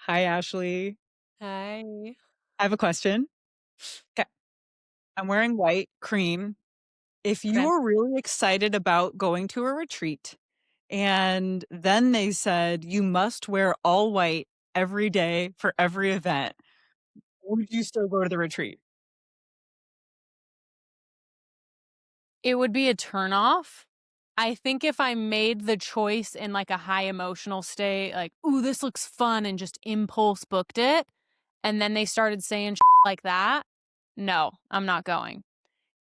Hi, Ashley. Hi. I have a question. 'Kay. I'm wearing white cream. If you Okay. were really excited about going to a retreat and then they said you must wear all white every day for every event, would you still go to the retreat? It would be a turnoff. I think if I made the choice in like a high emotional state, like, "Ooh, this looks fun," and just impulse booked it, and then they started saying like that, no, I'm not going.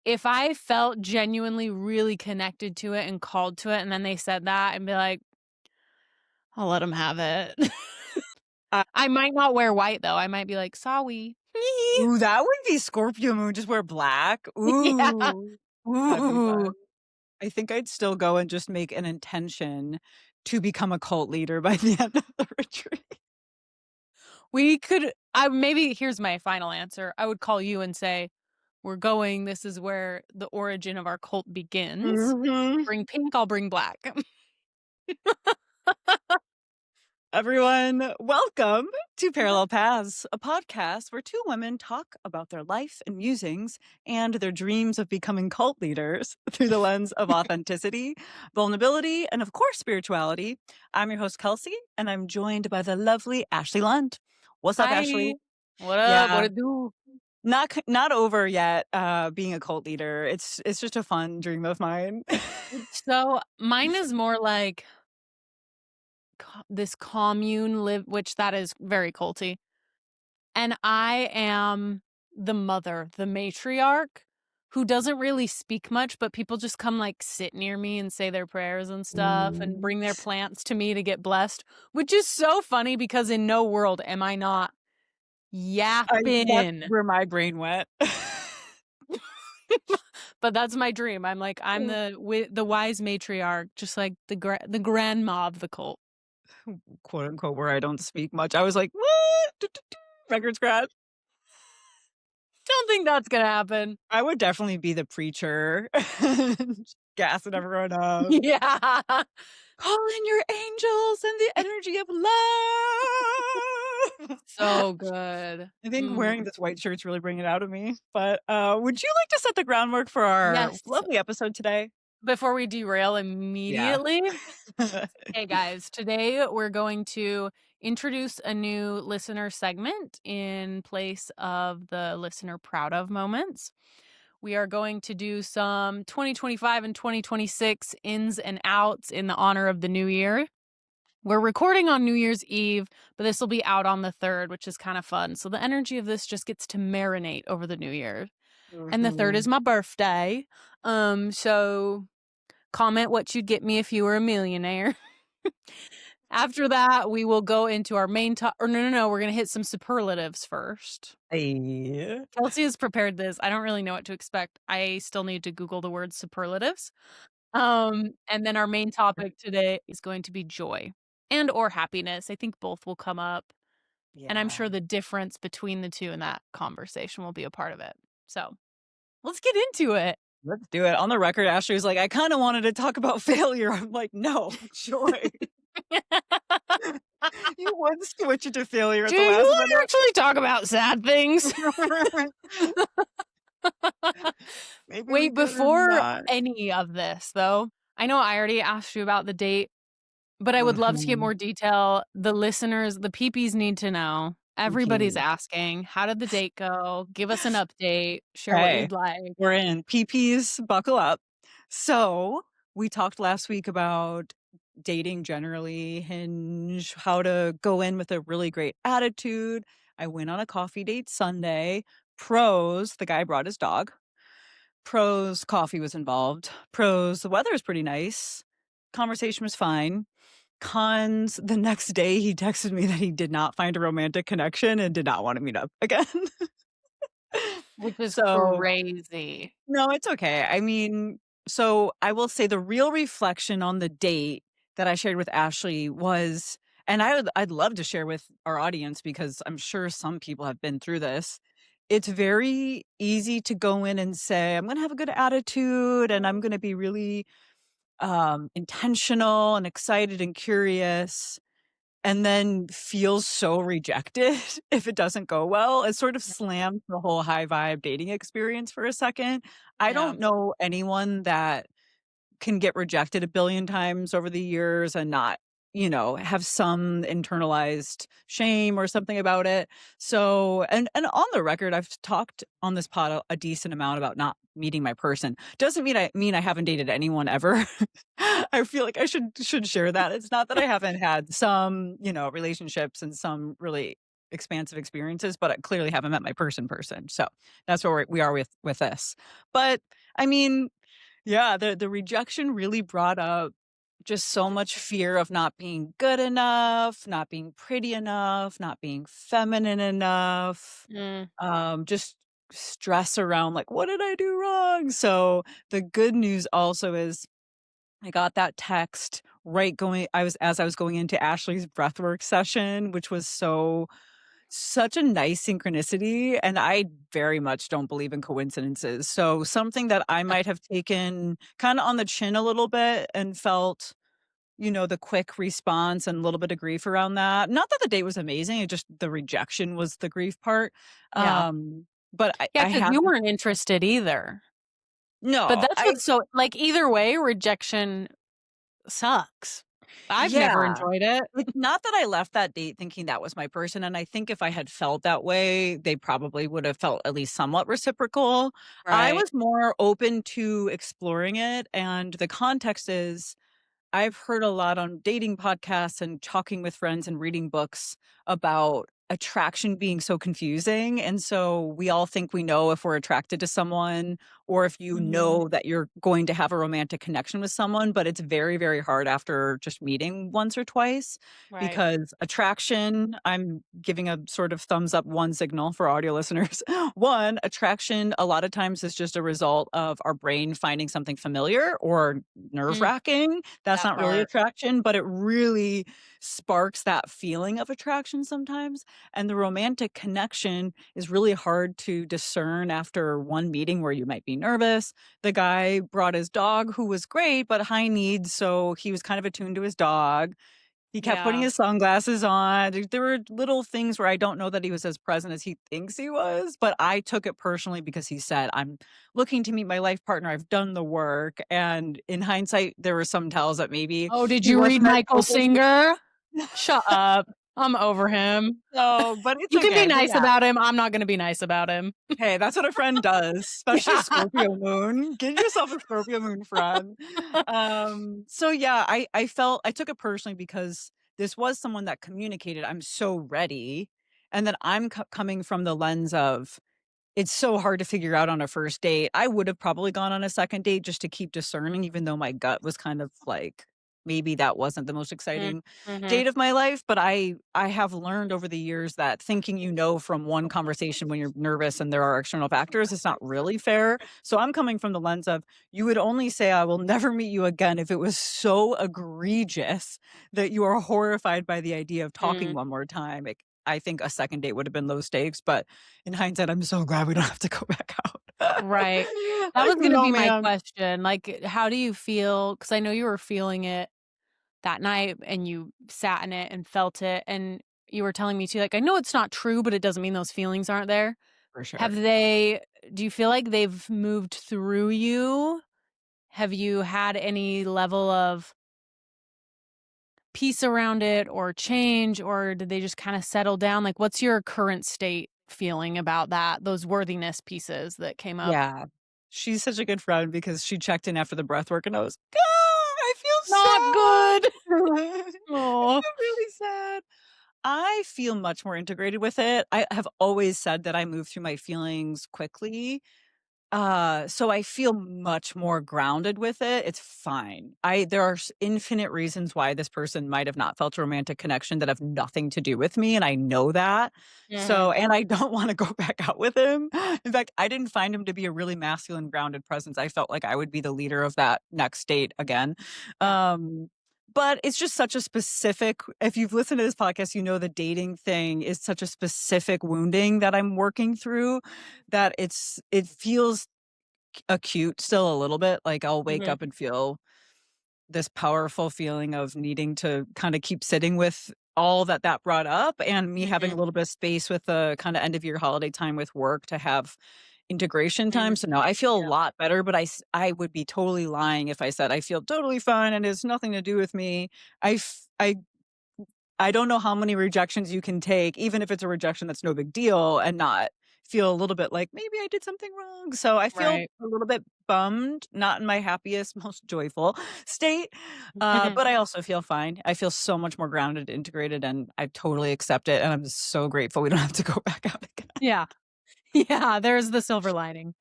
If I felt genuinely really connected to it and called to it, and then they said that, I'd be like, "I'll let them have it." Uh, I might not wear white though. I might be like, "Sorry." ooh, that would be Scorpio moon. Just wear black. Yeah. Ooh, that'd be Ooh. fun. I think I'd still go and just make an intention to become a cult leader by the end of the retreat. We could I maybe here's my final answer. I would call you and say, "We're going. This is where the origin of our cult begins. Mhm. Bring pink, I'll bring black." Everyone, welcome to Parallel Paths, a podcast where two women talk about their life and musings and their dreams of becoming cult leaders through the lens of authenticity, vulnerability, and of course, spirituality. I'm your host, Kelsey, and I'm joined by the lovely Ashley Lund. What's up, Hi. Ashley? What up? What Yeah, it do? not over yet. Being a cult leader, it's just a fun dream of mine. So, mine is more like this commune live which that is very culty. And I am the mother, the matriarch, who doesn't really speak much, but people just come, like, sit near me and say their prayers and stuff and Mm. bring their plants to me to get blessed, which is so funny because in no world am I not That's yapping. where my brain went. But that's my dream. I'm the wise matriarch, just like the grandma of the cult. Quote unquote, where I don't speak much. I was like, "What? Record scratch." Don't think that's gonna happen. I would definitely be the preacher, gassing everyone up. Yeah. Call in your angels and the energy of love. So good. I think Mhm. wearing this white shirt's really bringing it out of me. But would you like to set the groundwork for our Yes. lovely episode today? Before we derail Yeah. immediately, hey guys, today we're going to introduce a new listener segment in place of the listener proud of moments. We are going to do some 2025 and 2026 ins and outs in the honor of the new year. We're recording on New Year's Eve, but this will be out on the 3rd, which is kind of fun. So the energy of this just gets to marinate over the new year. And the 3rd is Mhm. my birthday. So comment what you'd get me if you were a millionaire. After that, we will go into our main or no, we're gonna hit some superlatives first. Hey. Kelsey has prepared this. I don't really know what to expect. I still need to Google the word superlatives. And then our main topic today is going to be joy and or happiness. I think both will come up, and I'm Yeah. sure the difference between the two in that conversation will be a part of it. So, let's get into it. Let's do it. On the record, Ashley was like, I kind of wanted to talk about failure. I'm like, no, joy. You would switch it to failure Do at the you last wanna minute. actually talk about sad things? Maybe we Wait, could have before not. any of this, though, I know I already asked you about the date, but I would love to get Mhm. more detail. The listeners, the peepees need to know. Everybody's Okay. asking, "How did the date go? Give us an update. Share what Okay. you'd like." We're in. PPs, buckle up. So we talked last week about dating generally, Hinge, how to go in with a really great attitude. I went on a coffee date Sunday. Pros, the guy brought his dog. Pros, coffee was involved. Pros, the weather is pretty nice. Conversation was fine. Cons, the next day he texted me that he did not find a romantic connection and did not want to meet up again. Which is So, crazy. no, it's okay. I mean, so I will say the real reflection on the date that I shared with Ashley was, and I'd love to share with our audience because I'm sure some people have been through this. It's very easy to go in and say, I'm going to have a good attitude and I'm going to be really intentional and excited and curious. and then feels so rejected if it doesn't go well. It sort of Yeah. slams the whole high vibe dating experience for a second. I Yeah. don't know anyone that can get rejected a billion times over the years and not, have some internalized shame or something about it. So, and on the record, I've talked on this pod a decent amount about not meeting my person. Doesn't mean I haven't dated anyone ever. I feel like I should share that. It's not that I haven't had some, relationships and some really expansive experiences, but I clearly haven't met my person. So that's where we are with this. But I mean, yeah, the rejection really brought up just so much fear of not being good enough, not being pretty enough, not being feminine enough, Mm. just stress around like, what did I do wrong? So the good news also is I got that text right going I was as I was going into Ashley's breathwork session, which was such a nice synchronicity, and I very much don't believe in coincidences. So something that I might have taken kinda on the chin a little bit and felt, the quick response and a little bit of grief around that. Not that the date was amazing, it just the rejection was the grief part. Yeah. But Yeah, I 'cause have you weren't interested either. But no, that's what's so like, either way, rejection sucks. I've never yeah. enjoyed it. It's not that I left that date thinking that was my person, and I think if I had felt that way, they probably would have felt at least somewhat reciprocal. I Right. was more open to exploring it, and the context is I've heard a lot on dating podcasts and talking with friends and reading books about attraction being so confusing. And so we all think we know if we're attracted to someone or if you Mhm. know that you're going to have a romantic connection with someone, but it's very, very hard after just meeting once or twice Right. because attraction, I'm giving a sort of thumbs up one signal for audio listeners. One, attraction a lot of times is just a result of our brain finding something familiar or nerve Mm, wracking. That's that not really part. attraction, but it really sparks that feeling of attraction sometimes. And the romantic connection is really hard to discern after one meeting where you might be nervous. The guy brought his dog, who was great, but high needs. So he was kind of attuned to his dog. He kept putting Yeah. his sunglasses on. There were little things where I don't know that he was as present as he thinks he was, but I took it personally because he said, "I'm looking to meet my life partner. I've done the work." And in hindsight, there were some tells that maybe Oh, did he you read wasn't as Michael focused. Singer? Shut up. I'm over him. So, but it's You can be okay. But nice yeah. about him, I'm not gonna be nice about him. Hey, that's what a friend does, especially a Yeah. Scorpio moon. Give yourself a Scorpio moon friend. So yeah, I felt I took it personally because this was someone that communicated, "I'm so ready," and then I'm coming from the lens of it's so hard to figure out on a first date. I would have probably gone on a second date just to keep discerning, even though my gut was kind of like, maybe that wasn't the most Mm, exciting mhm. date of my life. But I have learned over the years that thinking from one conversation when you're nervous and there are external factors is not really fair. So I'm coming from the lens of you would only say I will never meet you again if it was so egregious that you are horrified by the idea of talking Mm, one more time. I think a second date would have been low stakes, but in hindsight, I'm so glad we don't have to go back out. right. That Like, was gonna no, be my ma'am. question, like, how do you feel? Because I know you were feeling it that night, and you sat in it and felt it, and you were telling me too, like, I know it's not true, but it doesn't mean those feelings aren't there. For Have sure. they Do you feel like they've moved through you? Have you had any level of peace around it or change, or did they just kinda settle down? Like, what's your current state feeling about those worthiness pieces that came up? Yeah. She's such a good friend because she checked in after the breath work and I was, "Ah, I Not feel good. sad." I Oh. feel really sad. I feel much more integrated with it. I have always said that I move through my feelings quickly. So I feel much more grounded with it. It's fine. There are infinite reasons why this person might have not felt a romantic connection that have nothing to do with me, and I know that. So, Mhm. and I don't want to go back out with him. In fact, I didn't find him to be a really masculine, grounded presence. I felt like I would be the leader of that next date again. Yeah. Um, but it's just such a specific. If you've listened to this podcast, you know the dating thing is such a specific wounding that I'm working through that it feels acute still a little bit, like, I'll wake Mhm. up and feel this powerful feeling of needing to kinda keep sitting with all that that brought up and me having a Mhm. little bit of space with the kinda end of year holiday time with work to have integration time, Mm, so no, I feel a yeah, lot better, but I would be totally lying if I said I feel totally fine and it's nothing to do with me. I f I don't know how many rejections you can take, even if it's a rejection that's no big deal, and not feel a little bit like, "Maybe I did something wrong." So, I feel right. a little bit bummed, not in my happiest, most joyful state, but I also feel fine. I feel so much more grounded, integrated, and I totally accept it, and I'm so grateful we don't have to go back out Yeah. Yeah, there's the silver lining.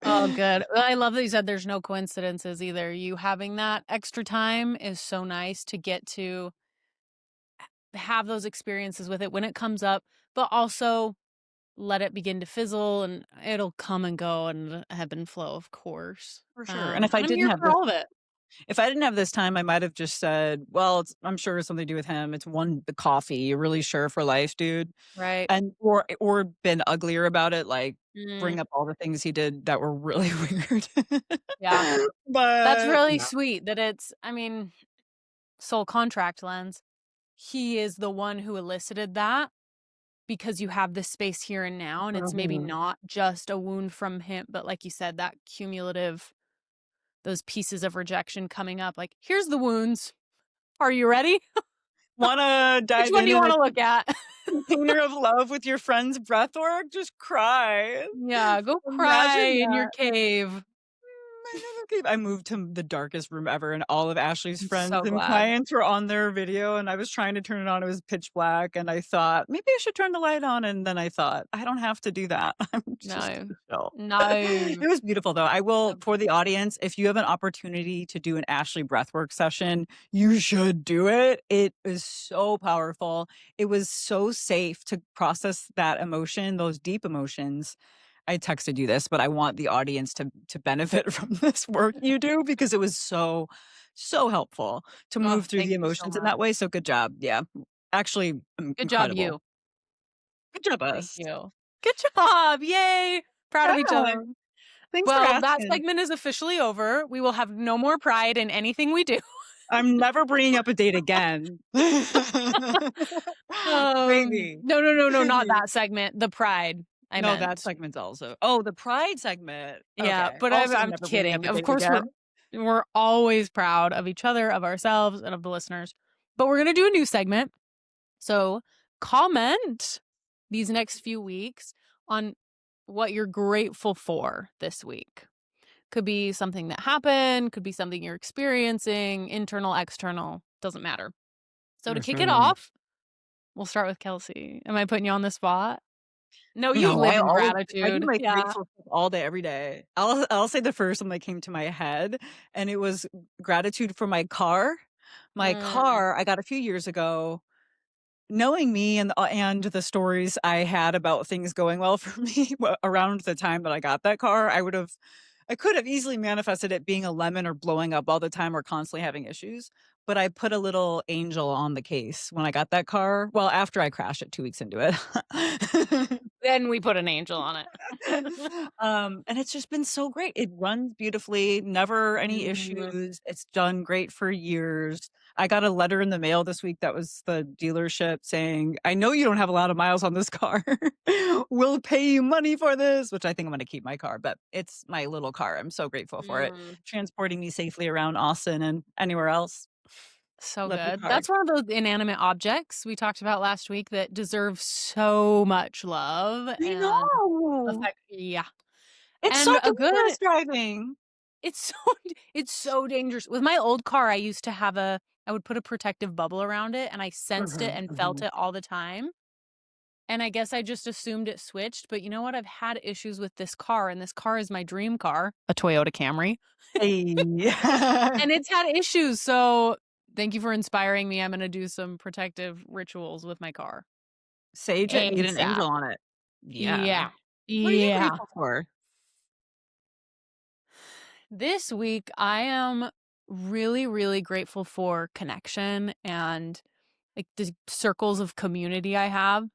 Oh, again. good. Well, I love that you said there's no coincidences either. You having that extra time is so nice to get to have those experiences with it when it comes up, but also let it begin to fizzle and it'll come and go and ebb and flow, of course. For sure, and And I'm here for all of it, if I didn't have this time, I might have just said, "Well, I'm sure it's something to do with him. It's the coffee. You're really sure for life, dude." right? And or been uglier about it, like, Mm, bring up all the things he did that were really weird. yeah. That's But really no. sweet that I mean, soul contract lens. He is the one who elicited that because you have this space here and now, and it's maybe Mhm. not just a wound from him, but like you said, that cumulative, those pieces of rejection coming up. Like, here's the wounds. Are you ready? Wanna Which dive one do in you a want to look at? container of love with your friend's breathwork? Just cry. Yeah, go cry Imagine in your that. cave. I moved to the darkest room ever, and all of Ashley's I'm friends so and glad. clients were on their video, and I was trying to turn it on, it was pitch black, and I thought, "Maybe I should turn the light on," and then I thought, "I don't have to do that. I'm just No. gonna chill." No. It was beautiful, though. I will So for the audience, if you have an opportunity to do an Ashley breathwork session, you should do it. It is so powerful. It was so safe to process that emotion, those deep emotions. I texted you this, but I want the audience to benefit from this work you do because it was so, so helpful to oh, move through the thank you so emotions in much. that way, so good job, yeah. Actually, Good job, incredible. you. Good job, Thank us. you. Good job. Yay. Proud of each other. Yeah, thanks for Well, that asking. segment is officially over. We will have no more pride in anything we do. I'm never bringing up a date again. Maybe, No, no, no, no, not maybe. that segment. The pride, I No, that meant. segment's also oh, the pride segment. Yeah, Okay, but also I'm never bringing up kidding. a Of date course, again. we're always proud of each other, of ourselves, and of the listeners. But we're gonna do a new segment. So comment these next few weeks on what you're grateful for this week. Could be something that happened, could be something you're experiencing, internal, external, doesn't matter. So to For kick it sure. off, we'll start with Kelsey. Am I putting you on the spot? No, you No, live in I do gratitude. my Yeah. grateful stuff all day, every day. I'll say the first one that came to my head, and it was gratitude for my car. My Mm, car, I got a few years ago. Knowing me and the stories I had about things going well for me around the time that I got that car, I could have easily manifested it being a lemon or blowing up all the time or constantly having issues, but I put a little angel on the case when I got that car, well, after I crashed it 2 weeks into it. then we put an angel on it. And it's just been so great. It runs beautifully, never any Mhm. issues. It's done great for years. I got a letter in the mail this week that was the dealership saying, "I know you don't have a lot of miles on this car. We'll pay you money for this," which I think I'm gonna keep my car, but it's my little car. I'm so grateful for it, Mm, transporting me safely around Austin and anywhere else. so Love your good. car. That's one of those inanimate objects we talked about last week that deserve so much love I and know. affect. Yeah. It's so And a good dangerous driving. it's so it's so dangerous. With my old car, I used to have I would put a protective bubble around it and I sensed it Mhm, and felt mhm. it all the time. And I guess I just assumed it switched, but you know what? I've had issues with this car, and this car is my dream car, a Toyota Camry, Hey. and it's had issues. So thank you for inspiring me. I'm gonna do some protective rituals with my car Sage it and get an ASAP. angel on it. Yeah. Yeah. What are you Yeah. grateful for? This week, I am really, really grateful for connection and like the circles of community I have.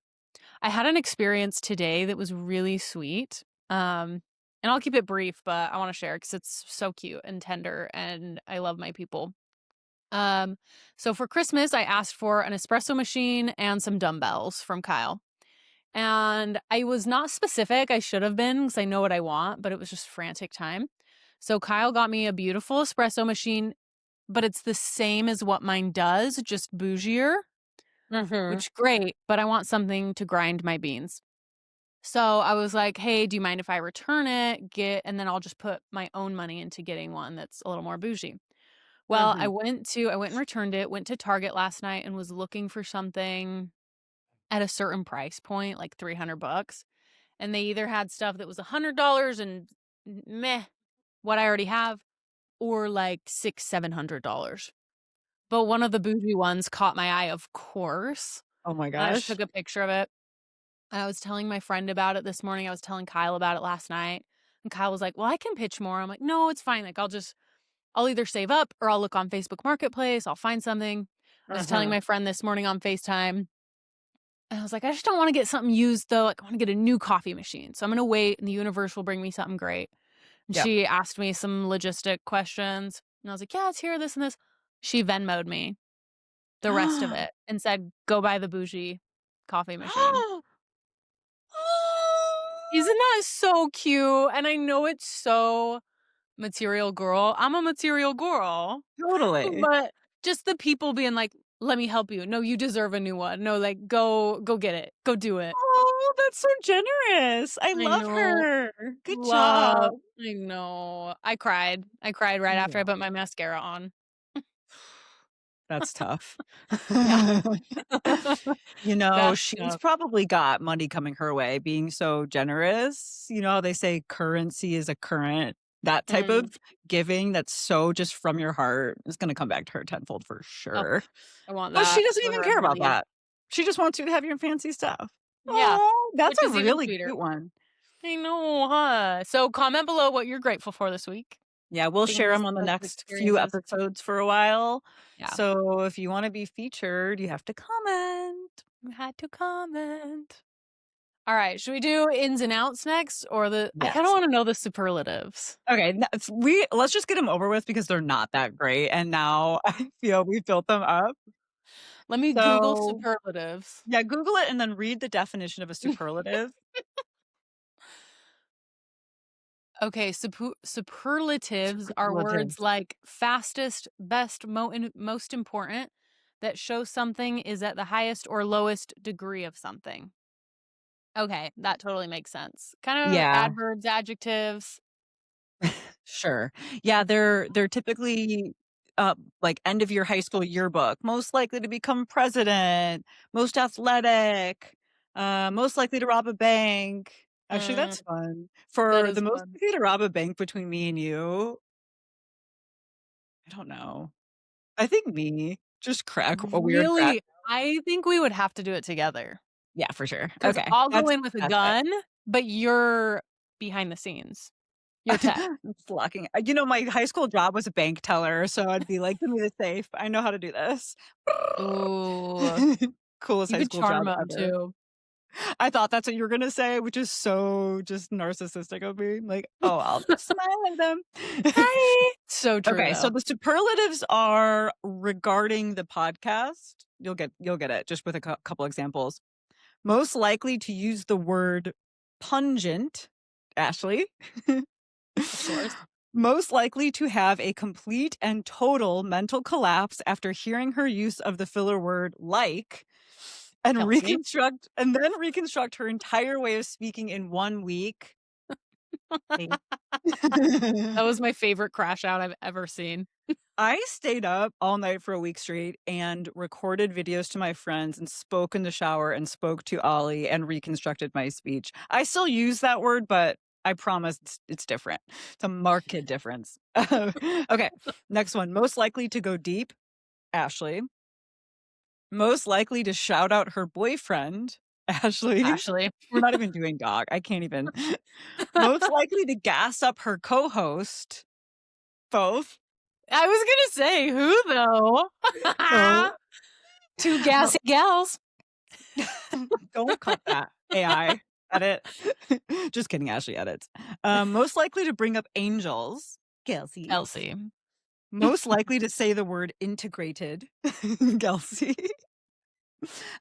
I had an experience today that was really sweet. And I'll keep it brief, but I want to share because it's so cute and tender, and I love my people. Um, so for Christmas, I asked for an espresso machine and some dumbbells from Kyle. And I was not specific. I should have been because I know what I want, but it was just frantic time. So Kyle got me a beautiful espresso machine, but it's the same as what mine does, just bougier, Mhm. which great, but I want something to grind my beans. So I was like, "Hey, do you mind if I return it? And then I'll just put my own money into getting one that's a little more bougie." Well, Mhm. I went and returned it, went to Target last night and was looking for something at a certain price point, like 300 bucks. And they either had stuff that was $100 and meh, what I already have, or like $700. But one of the bougie ones caught my eye, of course. Oh my And I just gosh. took a picture of it. I was telling my friend about it this morning. I was telling Kyle about it last night. And Kyle was like, "Well, I can pitch more." I'm like, "No, it's fine. Like, I'll either save up or I'll look on Facebook Marketplace. I'll find something." I was telling Uh-huh. my friend this morning on FaceTime, and I was like, "I just don't want to get something used though. Like, I want to get a new coffee machine. So I'm going to wait and the universe will bring me something great." And Yep. she asked me some logistic questions. And I was like, "Yeah, it's here, this and this." She Venmoed me the rest of it and said, "Go buy the bougie coffee machine." Isn't that so cute? And I know it's so material girl. I'm a material girl. Totally. But just the people being like, "Let me help you. No, you deserve a new one. No, like, go get it. Go do it." Oh, that's so generous. I I love know. her. Good Love. job. I know. I cried. I cried right after I Yeah. put my mascara on. That's tough. Yeah. That's She's tough. probably got money coming her way being so generous. You know how they say currency is a current? That type of Mm. giving that's so just from your heart is gonna come back to her tenfold for Oh, sure. I want But she that doesn't for even her care and her about needs. that. She just wants you to have your fancy stuff. Yeah, Oh, that's which a is even really sweeter. cute one. I know, huh? So comment below what you're grateful for this week. Yeah, we'll share Things, them on the positive next few experiences. episodes for a while. Yeah. So if you wanna be featured, you have to comment. You had to comment. All right, should we do ins and outs next or I kinda Yes. wanna know the superlatives. Okay, let's just get them over with because they're not that great, and now I feel we built them up. Let me Google So, superlatives. yeah, Google it and then read the definition of a superlative. Okay, superlatives are words Superlatives. like fastest, best, most important that show something is at the highest or lowest degree of something. Okay, that totally makes sense. Kind of Yeah, adverbs, adjectives. sure. Yeah, they're typically, like, end of your high school yearbook, most likely to become president, most athletic, most likely to rob a bank. Actually, Mm, that's fun. that For is the most fun. likely to rob a bank between me and you, I don't know. I think me. Just crack a weird crack. Really, I think we would have to do it together Yeah, for sure. because 'cause Okay, I'll go in with a that's it. gun, but you're behind the scenes. You're tech. It's locking my high school job was a bank teller, so I'd be like, "Give me the safe. I know how to do this." Ooh, Coolest you high could school job charm 'em ever. too. I thought that's what you were gonna say, which is so just narcissistic of me. Like, "Oh, I'll just smile at them." Hi. So true, Okay, so though. the superlatives are regarding the podcast. You'll get it just with a couple examples. Most likely to use the word pungent, Ashley. Of course. Most likely to have a complete and total mental collapse after hearing her use of the filler word like Kelsey. and then reconstruct her entire way of speaking in 1 week. Me. That was my favorite crash out I've ever seen. I stayed up all night for a week straight and recorded videos to my friends and spoke in the shower and spoke to Ollie and reconstructed my speech. I still use that word, but I promise it's different. It's a marked difference. Okay, next one. Most likely to go deep, Ashley. Most likely to shout out her boyfriend, Ashley. Ashley. We're not even doing dog. I can't even. Most likely to gas up her co-host, both. I was gonna say, who though? So, 2 gassy gals. don't cut that, AI. Edit. Just kidding, Ashley edits. Most likely to bring up angels, Kelsey. Kelsey. Most likely to say the word integrated, Kelsey.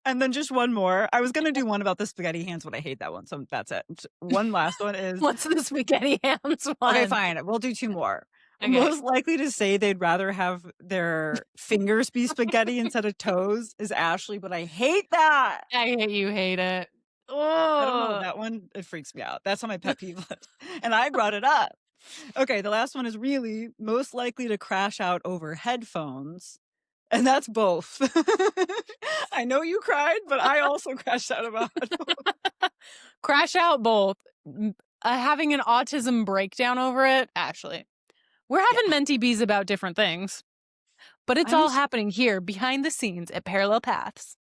And then just one more. I was gonna do one about the spaghetti hands, but I hate that one, so that's it. One last one is What's the spaghetti hands okay, one? fine, we'll do 2 more. Okay. Most likely to say they'd rather have their fingers be spaghetti instead of toes is Ashley, but I hate that. You hate it. I don't know, Oh. that one, it freaks me out. That's on my pet peeve list, and I brought it up. Okay, the last one is really most likely to crash out over headphones, and that's both. I know you cried, but I also crashed out about headphones. Crash out both. Having an autism breakdown over it, Ashley. We're Yeah, having mentee bees about different things, but it's I'm all s happening here behind the scenes at Parallel Paths.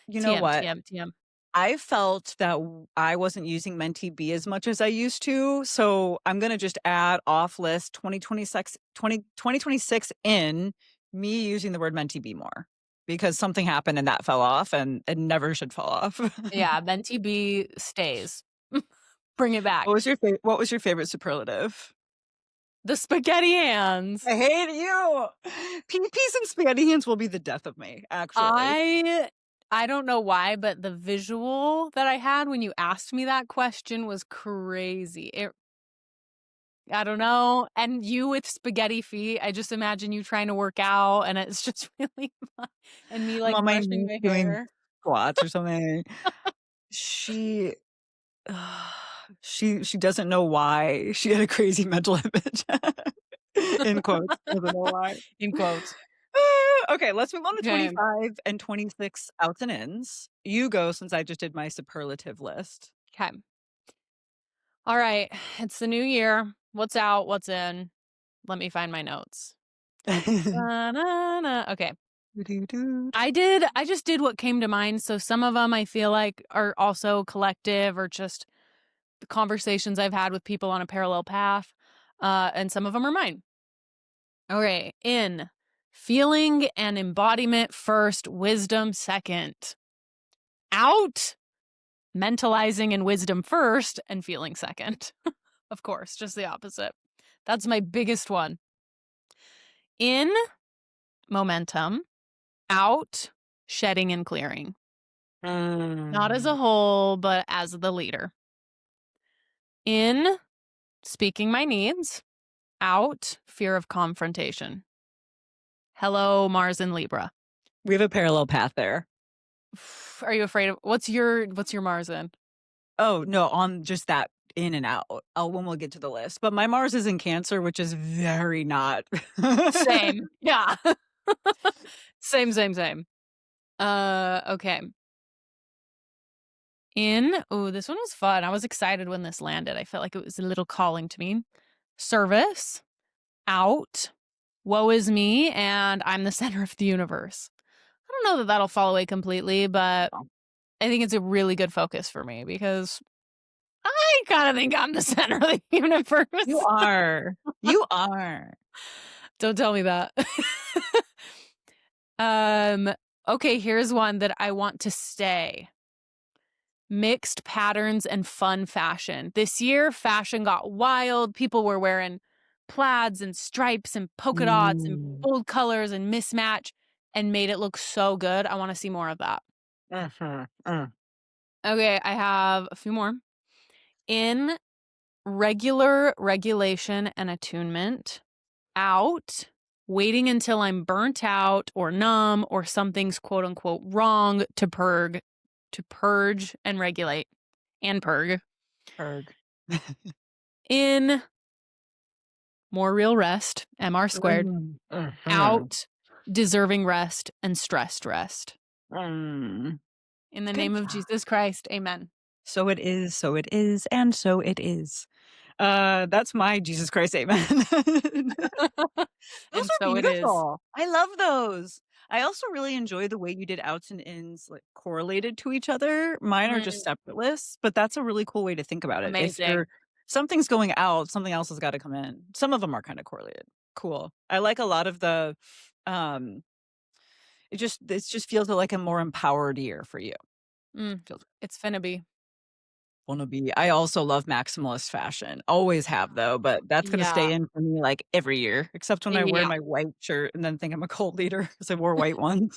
you know TM, what? TM, TM. I felt that I wasn't using Mentee B as much as I used to, so I'm gonna just add off list 2026 in me using the word Mentee B more because something happened and that fell off and it never should fall off. Yeah, mentee bee stays. Bring it back. What was your favorite superlative? The spaghetti hands. I hate you. Peas and spaghetti hands will be the death of me, actually. I I don't know why, but the visual that I had when you asked me that question was crazy. I don't know. And you with spaghetti feet, I just imagine you trying to work out and it's just really fun. And me I'm like on my brushing knees my doing hair. squats or something. She she doesn't know why she had a crazy mental image. In quotes, doesn't know why. In quotes. Okay, let's move on to Okay. 25 and 26 outs and ins. You go since I just did my superlative list. Okay. All right. It's the new year. What's out? What's in? Let me find my notes. Na-na-na. Okay. Doo-doo-doo. I just did what came to mind. So some of them I feel like are also collective or just the conversations I've had with people on a parallel path. And some of them are mine. Okay. In feeling and embodiment first, wisdom second. Out mentalizing and wisdom first and feeling second. Of course, just the opposite. That's my biggest one. In momentum, out shedding and clearing. Not as a Mm. whole, but as the leader. In speaking my needs, out fear of confrontation. Hello, Mars and Libra. We have a parallel path there. Are you afraid of what's your Mars in? Oh, no, on just that in and out. Oh, when we'll get to the list. But my Mars is in Cancer, which is very not. Same. Yeah. Same, same, same. Okay. This one was fun. I was excited when this landed. I felt like it was a little calling to me. Service, out, woe is me, and I'm the center of the universe. I don't know that that'll fall away completely, but I think it's a really good focus for me because I kind of think I'm the center of the You universe. are. You are. Don't tell me that. um, okay, here's one that I want to stay. Mixed patterns and fun fashion. This year, fashion got wild. People were wearing plaids and stripes and polka dots and Mm. bold colors and mismatch and made it look so good. I want to see more of that. Mhm, mm. Okay, I have a few more. In regular regulation and attunement, out, waiting until I'm burnt out or numb or something's quote unquote wrong to purge and regulate and purge. Erg. In more real rest, MR squared, Mm, mhm, out, deserving rest and stressed rest. mm. In the Good name of job. Jesus Christ, amen. So it is, so it is, and so it is. That's my Jesus Christ, amen. Those And are so it is. beautiful. I love those. I also really enjoy the way you did outs and ins, like, correlated to each other. Mine are just Mm, separate lists, but that's a really cool way to think about it. If amazing. something's going out, something else has gotta come in. Some of them are kinda correlated. Cool. I like a lot of the, um, it just feels like a more empowered year for you. Mm, Feels it's finna be. wanna be I also love maximalist fashion, always have though, but that's gonna Yeah. stay in for me, like, every year, except when I wear Yeah. my white shirt and then think I'm a cult leader because I wore white ones.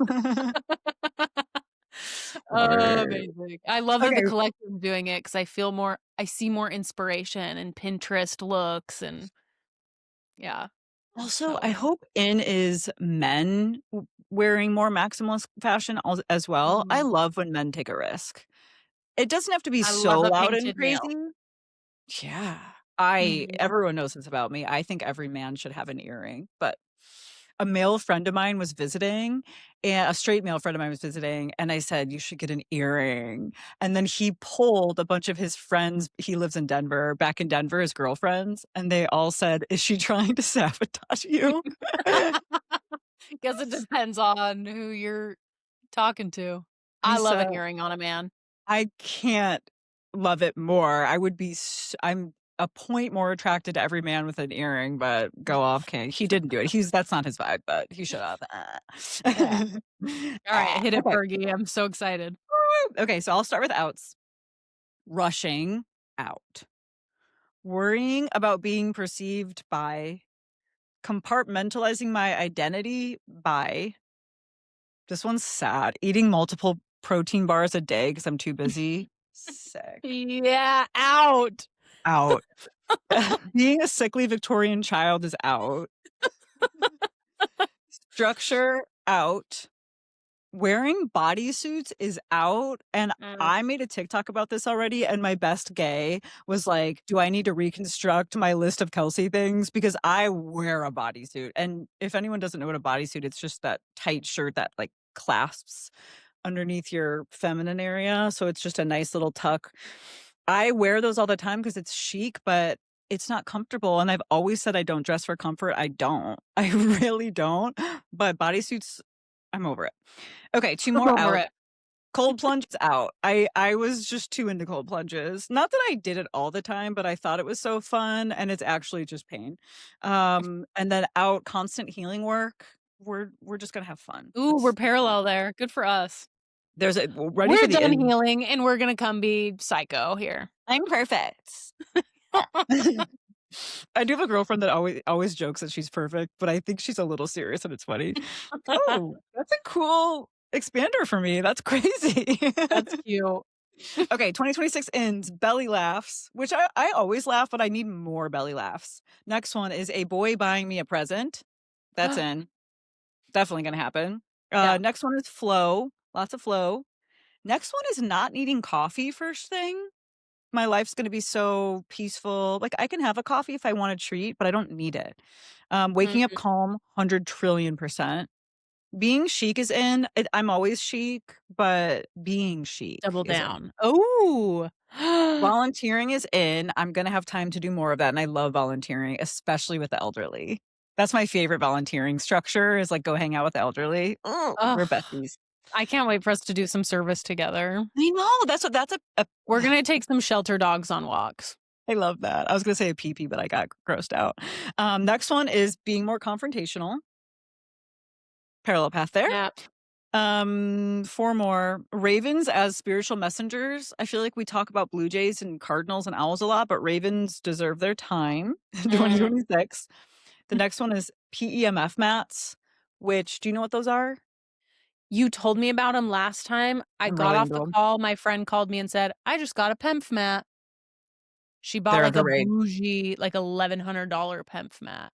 Word. Amazing. I love that Okay, the collective is doing it because I see more inspiration and Pinterest looks and yeah. also, I So hope in is men wearing more maximalist fashion as well. I mhm. love when men take a risk. It doesn't have to be I so love a loud and painted nail. crazy. Yeah. I Mhm. everyone knows this about me. I think every man should have an earring, but a male friend of mine was visiting, and a straight male friend of mine was visiting, and I said, "You should get an earring." And then he pulled a bunch of his friends he lives in Denver, back in Denver, his girlfriends, and they all said, "Is she trying to sabotage you?" Guess it depends on who you're talking to. I I love said an earring on a man. I can't love it more. I would be I'm a point more attracted to every man with an earring, but go off, King. He didn't do it. That's not his vibe, but he should have. Yeah. Alright, hit it, Okay. Fergie. I'm so excited. Okay, so I'll start with outs. Rushing out. Worrying about being perceived by. Compartmentalizing my identity by. This one's sad. Eating multiple protein bars a day because I'm too busy. Sick. Yeah, out. Out. Being a sickly Victorian child is out. Structure, out. Wearing bodysuits is out, and Mm. I made a TikTok about this already, and my best gay was like, "Do I need to reconstruct my list of Kelsey things? Because I wear a bodysuit." And if anyone doesn't know what a bodysuit, it's just that tight shirt that, like, clasps underneath your feminine area, so it's just a nice little tuck. I wear those all the time because it's chic, but it's not comfortable, and I've always said I don't dress for comfort. I don't. I really don't, but bodysuits, I'm over it. Okay, 2 I'm more over out. it. Cold plunges out. I was just too into cold plunges. Not that I did it all the time, but I thought it was so fun, and it's actually just pain. And then out, constant healing work. We're just gonna have fun. Ooh, we're parallel there. Good for us. There's a ready We're for the done end. healing, and we're gonna come be psycho here. I'm perfect. I do have a girlfriend that always jokes that she's perfect, but I think she's a little serious and it's funny. Oh, that's a cool expander for me. That's crazy. That's cute. Okay, 2026 ends, belly laughs, which I always laugh, but I need more belly laughs. Next one is a boy buying me a present. That's in. Definitely gonna happen. Yeah. Next one is flow. Lots of flow. Next one is not needing coffee first thing. My life's gonna be so peaceful. Like, I can have a coffee if I want a treat, but I don't need it. Waking up Mhm. calm, 100 trillion percent. Being chic is in. I'm always chic, but being chic Double is in. down. Ooh. Volunteering is in. I'm gonna have time to do more of that, and I love volunteering, especially with the elderly. That's my favorite volunteering structure is, like, go hang out with the elderly. Oh, Ugh. we're besties. I can't wait for us to do some service together. I know, that's a We're gonna take some shelter dogs on walks. I love that. I was gonna say a pee-pee, but I got grossed out. Next one is being more confrontational. Parallel path there. Yeah. 4 more. Ravens as spiritual messengers. I feel like we talk about blue jays and cardinals and owls a lot, but ravens deserve their time in Mm. 2026. The next one is PEMF mats, which do you know what those are? You told me about him last time. I I'm got really off into the them. call, my friend called me and said, "I just got a PEMF mat." She bought, They're like, a great. bougie, like, $1,100 PEMF mat.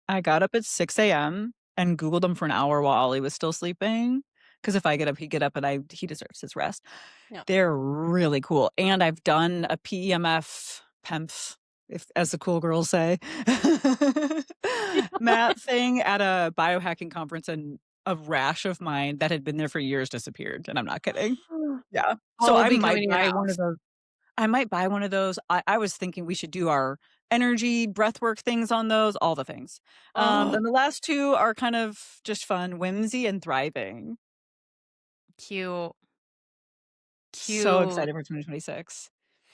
I got up at 6 a.m. and Googled them for an hour while Ollie was still sleeping. Because if I get up, he'd get up, and he deserves his rest. Yeah. They're really cool, and I've done a PEMF PEMF, if as the cool girls say, mat thing at a biohacking conference, and a rash of mine that had been there for years disappeared, and I'm not kidding. Yeah. I So will I be might coming to your buy one of house. those. I might buy one of those. I was thinking we should do our energy, breathwork things on those, all the things. Oh, Then the last 2 are kind of just fun, whimsy and thriving. cute. So Cute. excited for 2026.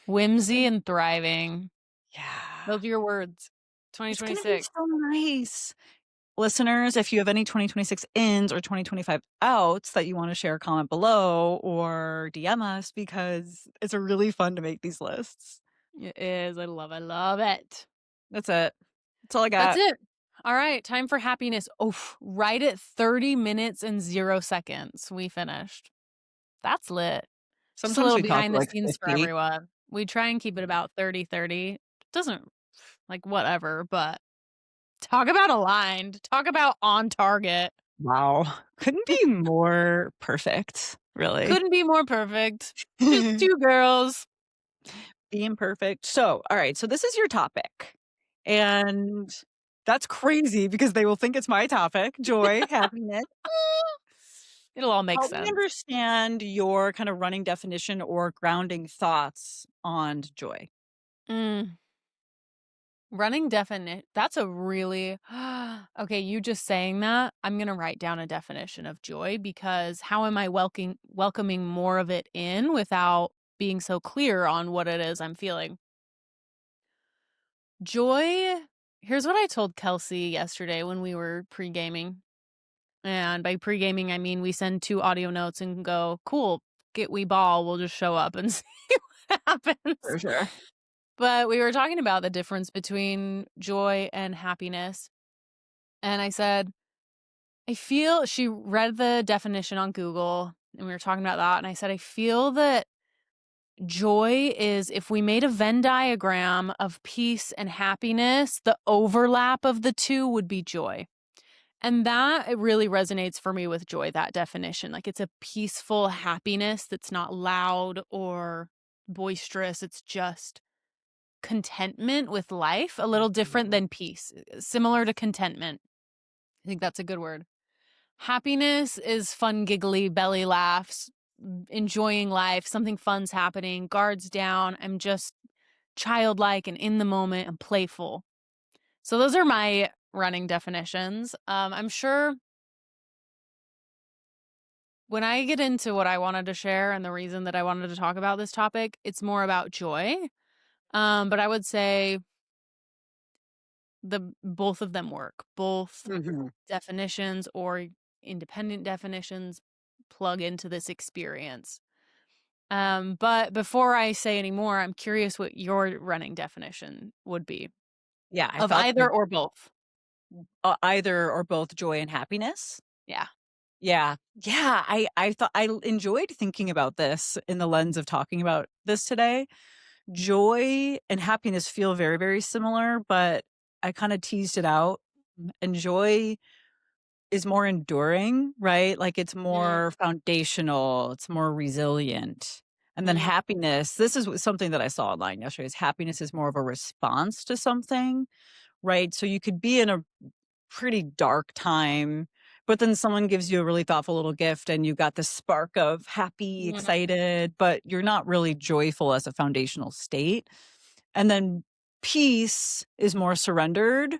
Whimsy and thriving. Yeah. Those are your words. It's gonna be 2026. so nice. listeners, if you have any 2026 ins or 2025 outs that you want to share, comment below or DM us because it's really fun to make these lists. It is. I love it. That's it. That's all I That's got. it. All right, time for happiness. Right at 30 minutes and 0 seconds, we finished. That's lit. Just a Sometimes little we talk for behind the like scenes for 50. everyone. We try and keep it about 30-30. Doesn't like whatever, but talk about aligned. Talk about on target. Wow. Couldn't be more perfect, really. Couldn't be more perfect. Just two girls. Being perfect. So, all right. So, this is your topic. And that's crazy because they will think it's my topic joy, happiness. It'll all make Help me sense. understand your kind of running definition or grounding thoughts on joy. Mm. Running definite that's a really okay, you just saying that, I'm gonna write down a definition of joy because how am I welcoming more of it in without being so clear on what it is I'm feeling? Joy here's what I told Kelsey yesterday when we were pre-gaming, and by pre-gaming, I mean we send 2 audio notes and go, "Cool, get we ball, we'll just show up and see what happens." For sure. But we were talking about the difference between joy and happiness. And I said, I feel she read the definition on Google and we were talking about that. And I said, I feel that joy is if we made a Venn diagram of peace and happiness, the overlap of the two would be joy. And that it really resonates for me with joy, that definition. Like it's a peaceful happiness that's not loud or boisterous. It's just contentment with life, a little different than peace, similar to contentment. I think that's a good word. Happiness is fun, giggly, belly laughs, enjoying life, something fun's happening, guards down. I'm just childlike and in the moment and playful. So those are my running definitions. I'm sure when I get into what I wanted to share and the reason that I wanted to talk about this topic, it's more about joy. But I would say the both of them work. Both Mhm. definitions or independent definitions plug into this experience. But before I say any more, I'm curious what your running definition would be Yeah, I of thought either or both. either or both joy and happiness. Yeah. Yeah. Yeah, I thought I enjoyed thinking about this in the lens of talking about this today. Joy and happiness feel very, very similar, but I kinda teased it out. And joy is more enduring, right? Like, it's Mm, more foundational, it's more resilient. And then mm, happiness, this is something that I saw online yesterday, is happiness is more of a response to something, right? So you could be in a pretty dark time, but then someone gives you a really thoughtful little gift and you got this spark of happy, mm, excited, but you're not really joyful as a foundational state. And then peace is more surrendered,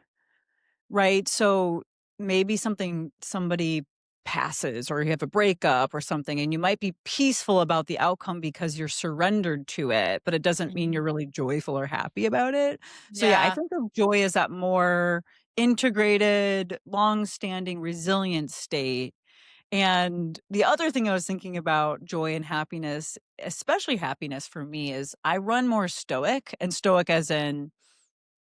right? So maybe somebody passes or you have a breakup or something and you might be peaceful about the outcome because you're surrendered to it, but it doesn't mean mhm. you're really joyful or happy about it. So yeah, I Yeah. think of joy as that more integrated, long-standing, resilient state. And the other thing I was thinking about joy and happiness, especially happiness for me, is I run more stoic, and stoic as in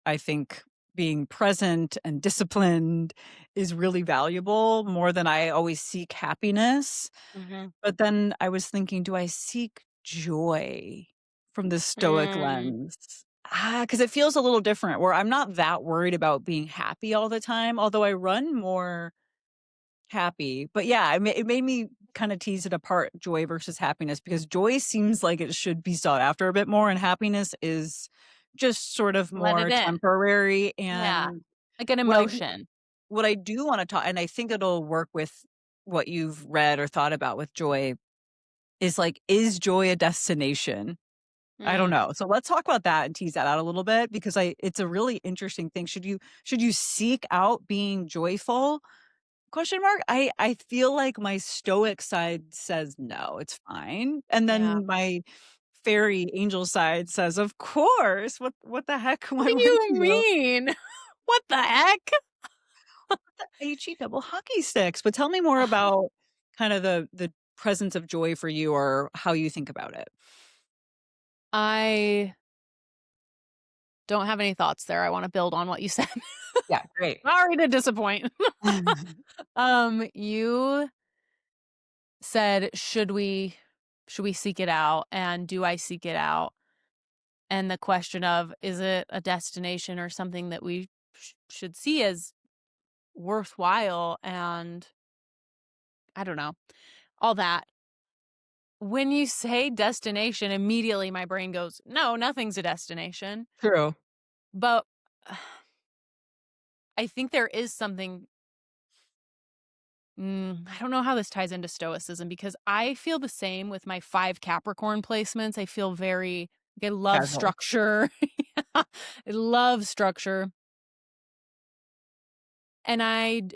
I think being present and disciplined is really valuable more than I always seek happiness. Mhm. But then I was thinking, do I seek joy from the stoic Mm, lens? Because it feels a little different where I'm not that worried about being happy all the time, although I run more happy. But yeah, it made me kind of tease it apart, joy versus happiness, because joy seems like it should be sought after a bit more, and happiness is just sort of let it more in. temporary. Yeah. And Like an what I do emotion. what I do wanna talk, and I think it'll work with what you've read or thought about with joy, is like, is joy a destination? I don't Mm, know. So let's talk about that and tease that out a little bit because I it's a really interesting thing. Should you seek out being joyful? Question mark? I feel like my stoic side says, "No, it's fine." And yeah. then my fairy angel side says, "Of course. What the heck? What Why do wouldn't you you?" mean? What the heck? I cheat double hockey sticks, but tell me more about kind of the presence of joy for you or how you think about it. I don't have any thoughts there. I wanna build on what you said. Yeah, great. Sorry to disappoint. You said, should we seek it out, and do I seek it out? And the question of, is it a destination or something that we should see as worthwhile, and I don't know, all that. When you say destination, immediately my brain goes, "No, nothing's a destination." True. But I think there is something. I don't know how this ties into stoicism, because I feel the same with my 5 Capricorn placements. I feel very like, I love Casual. structure. I love structure. And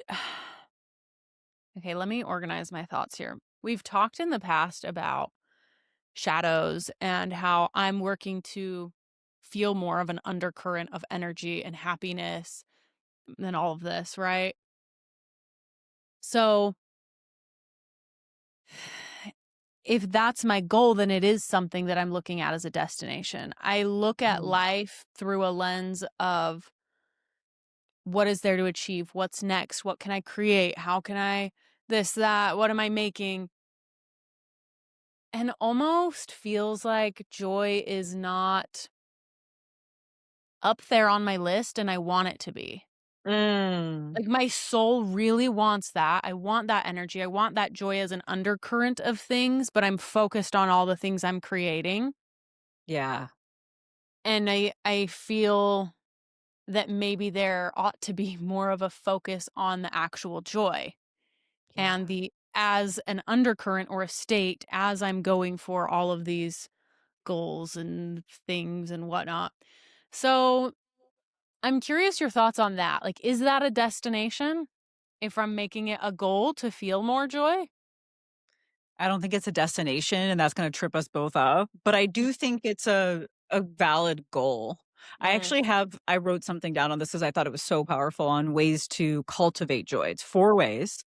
okay, let me organize my thoughts here. We've talked in the past about shadows and how I'm working to feel more of an undercurrent of energy and happiness than all of this, right? So, if that's my goal, then it is something that I'm looking at as a destination. I look at Mhm. life through a lens of what is there to achieve? What's next? What can I create? How can I this, that? What am I making? And almost feels like joy is not up there on my list, and I want it to be. Mm, Like, my soul really wants that. I want that energy. I want that joy as an undercurrent of things, but I'm focused on all the things I'm creating. yeah, And I feel that maybe there ought to be more of a focus on the actual joy and yeah. the as an undercurrent or a state as I'm going for all of these goals and things and whatnot. So I'm curious your thoughts on that. Like, is that a destination if I'm making it a goal to feel more joy? I don't think it's a destination, and that's gonna trip us both up, but I do think it's a valid goal. Mm, I wrote something down on this because I thought it was so powerful on ways to cultivate joy. It's 4 ways.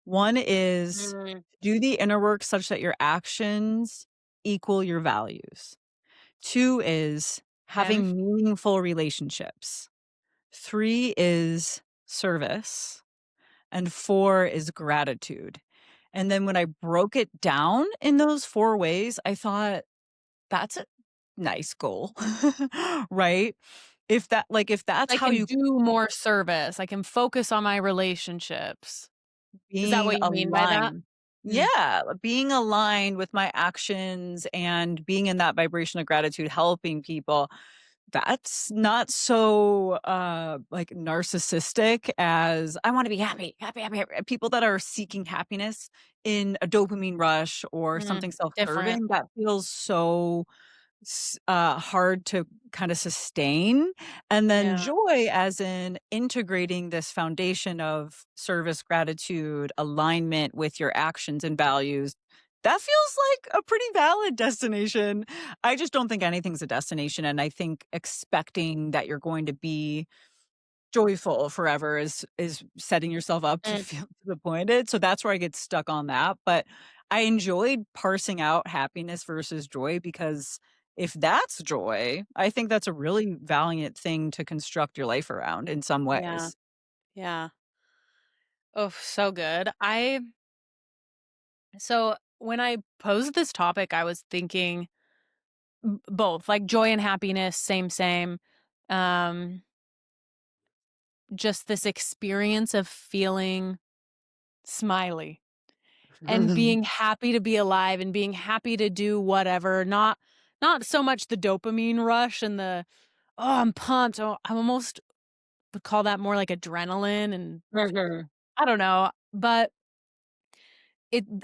One is mm, do the inner work such that your actions equal your values. 2 is okay. having meaningful relationships. 3 is service, and 4 is gratitude. And then when I broke it down in those 4 ways, I thought, "That's a nice goal." Right? If that's I how can you do more service. I can focus on my relationships. Is that being what you mean by that? aligned. Mm, Yeah, being aligned with my actions and being in that vibration of gratitude, helping people, that's not so, like, narcissistic as, "I wanna be happy, happy, happy, happy." People that are seeking happiness in a dopamine rush or something different. self-serving, that feels so hard to kind of sustain. And then Yeah. joy, as in integrating this foundation of service, gratitude, alignment with your actions and values. That feels like a pretty valid destination. I just don't think anything's a destination. And I think expecting that you're going to be joyful forever is setting yourself up to Mm, feel disappointed, so that's where I get stuck on that, but I enjoyed parsing out happiness versus joy because if that's joy, I think that's a really valiant thing to construct your life around in some yeah. ways. Yeah. Oh, so good. So when I posed this topic, I was thinking both like joy and happiness, same, same. Um, just this experience of feeling smiley and being happy to be alive and being happy to do whatever, not so much the dopamine rush and the, oh, I'm pumped. Oh, I almost would call that more like adrenaline, and Mhm. I don't know, but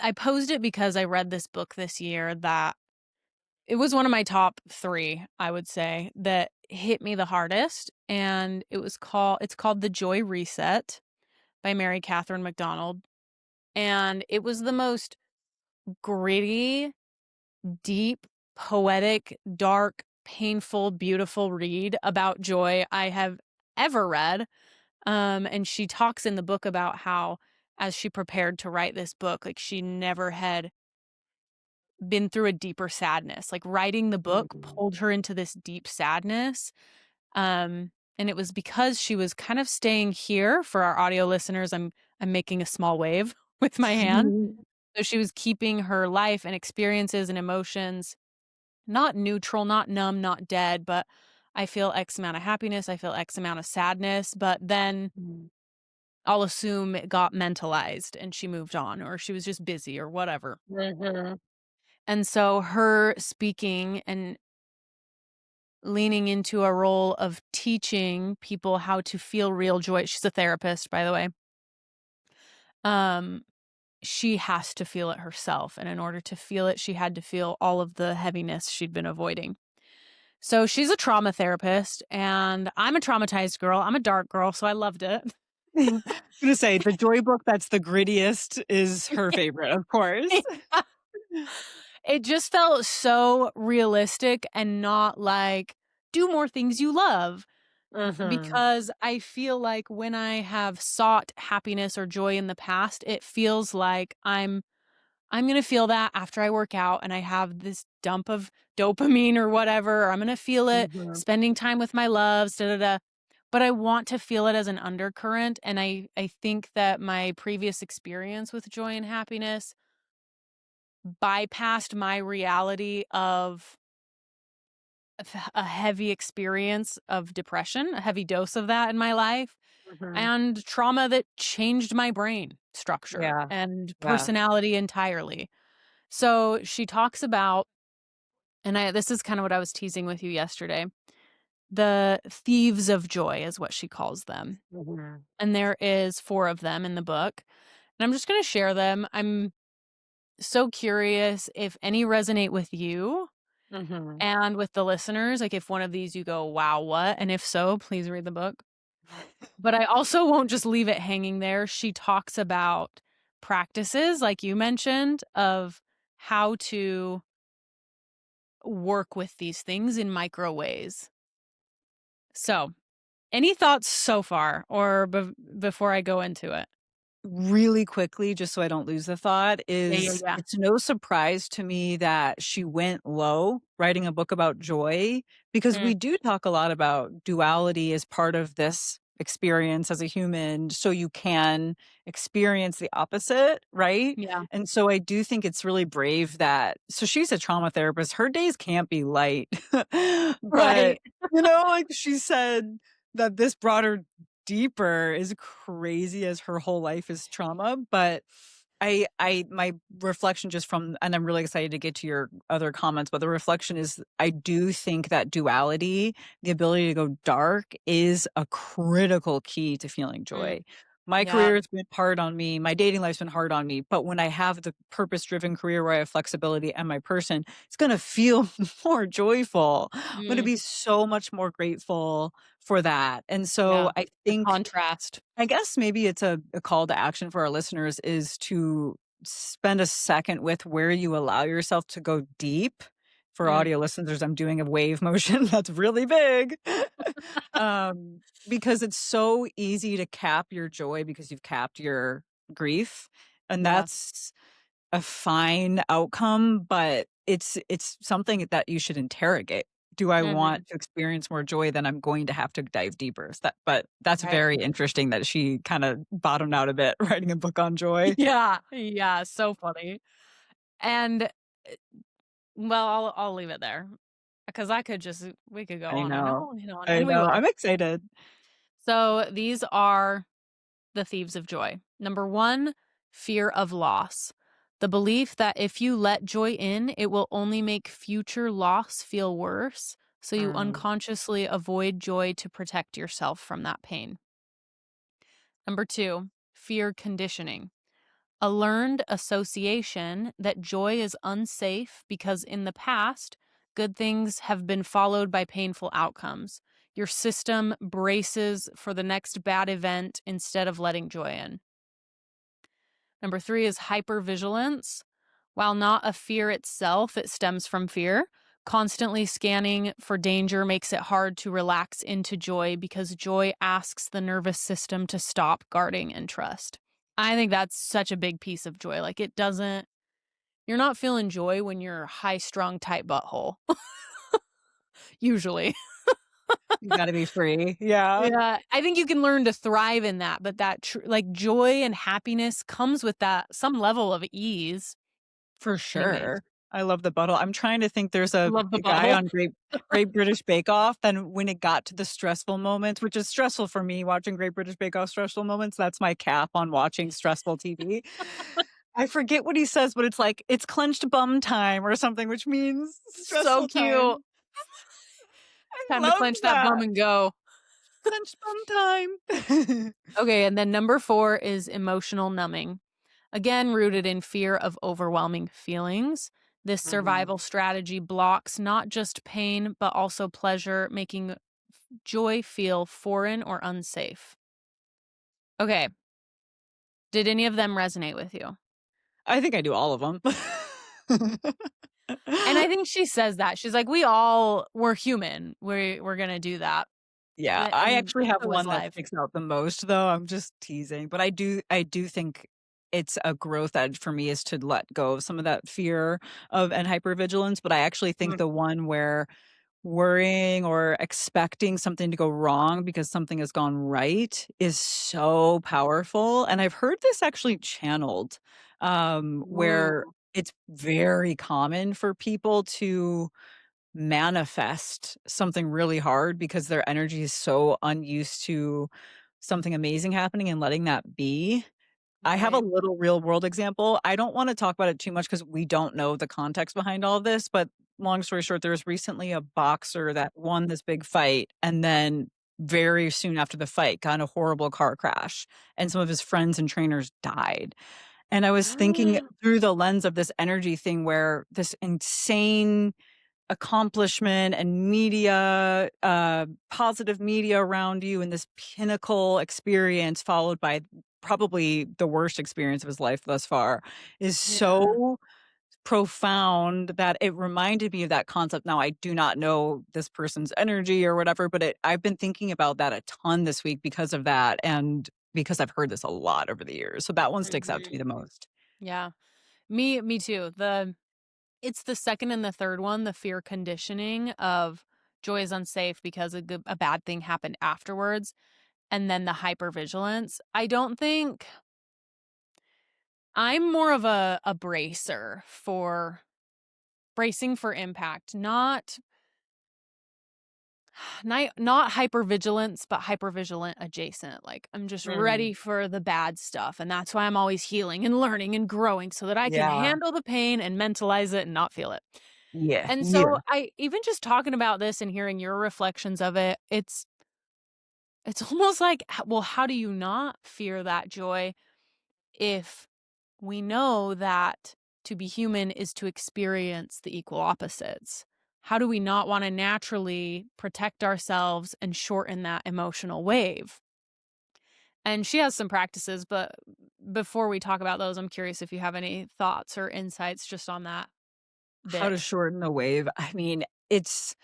I posed it because I read this book this year that it was one of my top 3, I would say, that hit me the hardest, and it's called The Joy Reset by Mary Catherine McDonald, and it was the most gritty, deep, poetic, dark, painful, beautiful read about joy I have ever read. And she talks in the book about how, as she prepared to write this book, like she never had been through a deeper sadness. Like writing the book Mhm. pulled her into this deep sadness. And it was because she was kind of staying here for our audio listeners. I'm making a small wave with my hand. So she was keeping her life and experiences and emotions not neutral, not numb, not dead, but I feel X amount of happiness, I feel X amount of sadness, but then Mhm. I'll assume it got mentalized and she moved on or she was just busy or whatever. Mhm. And so her speaking and leaning into a role of teaching people how to feel real joy. She's a therapist, by the way. Um, she has to feel it herself. And in order to feel it, she had to feel all of the heaviness she'd been avoiding. So she's a trauma therapist, and I'm a traumatized girl. I'm a dark girl, so I loved it. I'm gonna say the joy book that's the grittiest is her favorite, of course. It just felt so realistic and not like, "Do more things you love." Mhm. Because I feel like when I have sought happiness or joy in the past, it feels like I'm gonna feel that after I work out and I have this dump of dopamine or whatever, or I'm gonna feel it Mhm. spending time with my loves, da da da. But I want to feel it as an undercurrent. And I think that my previous experience with joy and happiness bypassed my reality of a heavy experience of depression, a heavy dose of that in my life, Mhm. and trauma that changed my brain structure Yeah, and yeah. personality entirely. So she talks about, and this is kind of what I was teasing with you yesterday. The thieves of joy is what she calls them. Mhm. And there is 4 of them in the book. And I'm just going to share them. I'm so curious if any resonate with you Mhm. and with the listeners. Like if one of these you go, wow, what? And if so, please read the book. But I also won't just leave it hanging there. She talks about practices, like you mentioned, of how to work with these things in micro ways. So, any thoughts so far or before I go into it? Really quickly, just so I don't lose the thought, Yeah, yeah, is yeah. it's no surprise to me that she went low writing a book about joy, because Mm, we do talk a lot about duality as part of this experience as a human, so you can experience the opposite, right? yeah. And so I do think it's really brave that so she's a trauma therapist, her days can't be light. But, Right. like she said that this brought her deeper, as crazy as her whole life is trauma, but I my reflection just from and I'm really excited to get to your other comments, but the reflection is I do think that duality, the ability to go dark is a critical key to feeling Mm, joy. My yeah. career has been hard on me, my dating life's been hard on me, but when I have the purpose-driven career where I have flexibility and my person, it's gonna feel more joyful. I'm gonna Mm, be so much more grateful for that, and yeah. so I The think contrast. I guess maybe it's a call to action for our listeners is to spend a second with where you allow yourself to go deep. For Mm, audio listeners, I'm doing a wave motion that's really big. Because it's so easy to cap your joy because you've capped your grief, and yeah. that's a fine outcome, but it's something that you should interrogate. Do I Mhm. want to experience more joy? Then I'm going to have to dive deeper. But that's Right. very interesting that she kinda bottomed out a bit writing a book on joy. Yeah. Yeah. So funny. And well, I'll leave it there because I could just we could go I on and know. on and on, I and we know. will. I'm excited. So these are the thieves of joy. Number 1, fear of loss. The belief that if you let joy in, it will only make future loss feel worse. So you Mm, unconsciously avoid joy to protect yourself from that pain. Number 2, fear conditioning. A learned association that joy is unsafe because in the past, good things have been followed by painful outcomes. Your system braces for the next bad event instead of letting joy in. Number 3 is hypervigilance. While not a fear itself, it stems from fear. Constantly scanning for danger makes it hard to relax into joy because joy asks the nervous system to stop guarding and trust. I think that's such a big piece of joy. Like, it doesn't, you're not feeling joy when you're high strung, tight butthole, usually. You gotta be free. Yeah, Yeah, I think you can learn to thrive in that, but like joy and happiness comes with that some level of ease. for Anyways, sure. I love the butthole. I'm trying to think there's I a love the guy butthole. on Great British Bake Off, and when it got to the stressful moments, which is stressful for me, watching Great British Bake Off stressful moments, that's my cap on watching stressful TV. I forget what he says, but it's like, "It's clenched bum time," or something, which means So stressful cute. time. I Time to love clench that bum that. and go. Clenched bum time. Okay, and then number 4 is emotional numbing. Again, rooted in fear of overwhelming feelings. This survival Mhm. strategy blocks not just pain, but also pleasure, making joy feel foreign or unsafe. Okay, did any of them resonate with you? I think I do all of them. And I think she says that. She's like, we're human. We're gonna do that. Yeah, I And actually have so is one that life. sticks out the most, though. I'm just teasing, but I do think it's a growth edge for me is to let go of some of that fear of and hypervigilance, but I actually think Mm, the one where worrying or expecting something to go wrong because something has gone right is so powerful, and I've heard this actually channeled, where ooh, it's very common for people to manifest something really hard because their energy is so unused to something amazing happening and letting that be. I have a right. little real world example. I don't wanna talk about it too much because we don't know the context behind all of this, but long story short, there was recently a boxer that won this big fight and then very soon after the fight got in a horrible car crash, and some of his friends and trainers died. And I was thinking through the lens of this energy thing where this insane accomplishment and media, positive media around you and this pinnacle experience followed by probably the worst experience of his life thus far is Yeah. so profound that it reminded me of that concept. Now I do not know this person's energy or whatever, but I've been thinking about that a ton this week because of that and because I've heard this a lot over the years. So that one sticks out to me Mhm. the most. Yeah. Me too. It's the second and the third one, the fear conditioning of joy is unsafe because a bad thing happened afterwards, and then the hypervigilance. I don't think I'm more of a bracer for bracing for impact, not hypervigilance, but hypervigilant adjacent. Like, I'm just Mm. ready for the bad stuff, and that's why I'm always healing and learning and growing so that I can Yeah. handle the pain and mentalize it and not feel it. Yeah. And so Yeah. I even just talking about this and hearing your reflections of it, it's almost like, well, how do you not fear that joy if we know that to be human is to experience the equal opposites? How do we not want to naturally protect ourselves and shorten that emotional wave? And she has some practices, but before we talk about those, I'm curious if you have any thoughts or insights just on that How to bit. shorten a wave. I mean, it's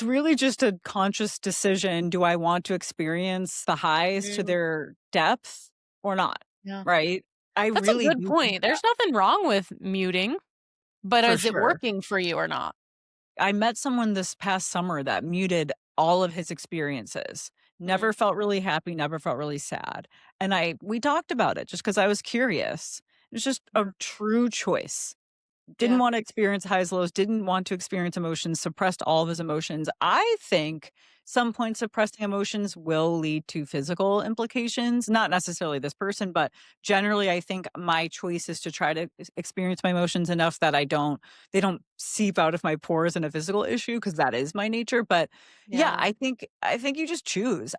really just a conscious decision. Do I want to experience the highs to Mm, their depth or not? yeah. Right? I That's a really good do think point. that There's nothing wrong with muting, but for is it sure. working for you or not? I met someone this past summer that muted all of his experiences. Mm, Never felt really happy, never felt really sad. And we talked about it just because I was curious. It was just a yeah. true choice. Didn't Yeah. wanna experience highs, lows, didn't want to experience emotions, suppressed all of his emotions. I think some point suppressing emotions will lead to physical implications, not necessarily this person, but generally, I think my choice is to try to experience my emotions enough that they don't seep out of my pores in a physical issue because that is my nature, but yeah, Yeah. I think you just choose.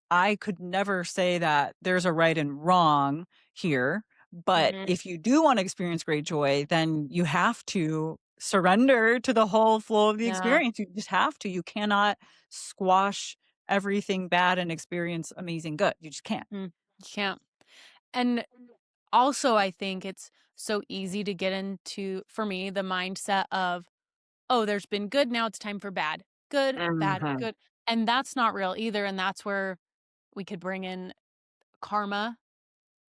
I could never say that there's a right and wrong here, but Mhm. if you do wanna experience great joy, then you have to surrender to the whole flow of the Yeah. experience. You just have to. You cannot squash everything bad and experience amazing good. You just can't. Mm. You can't. And also, I think it's so easy to get into, for me, the mindset of oh, there's been good, now it's time for bad. Good, bad, Mhm. good. And that's not real either. And that's where we could bring in karma,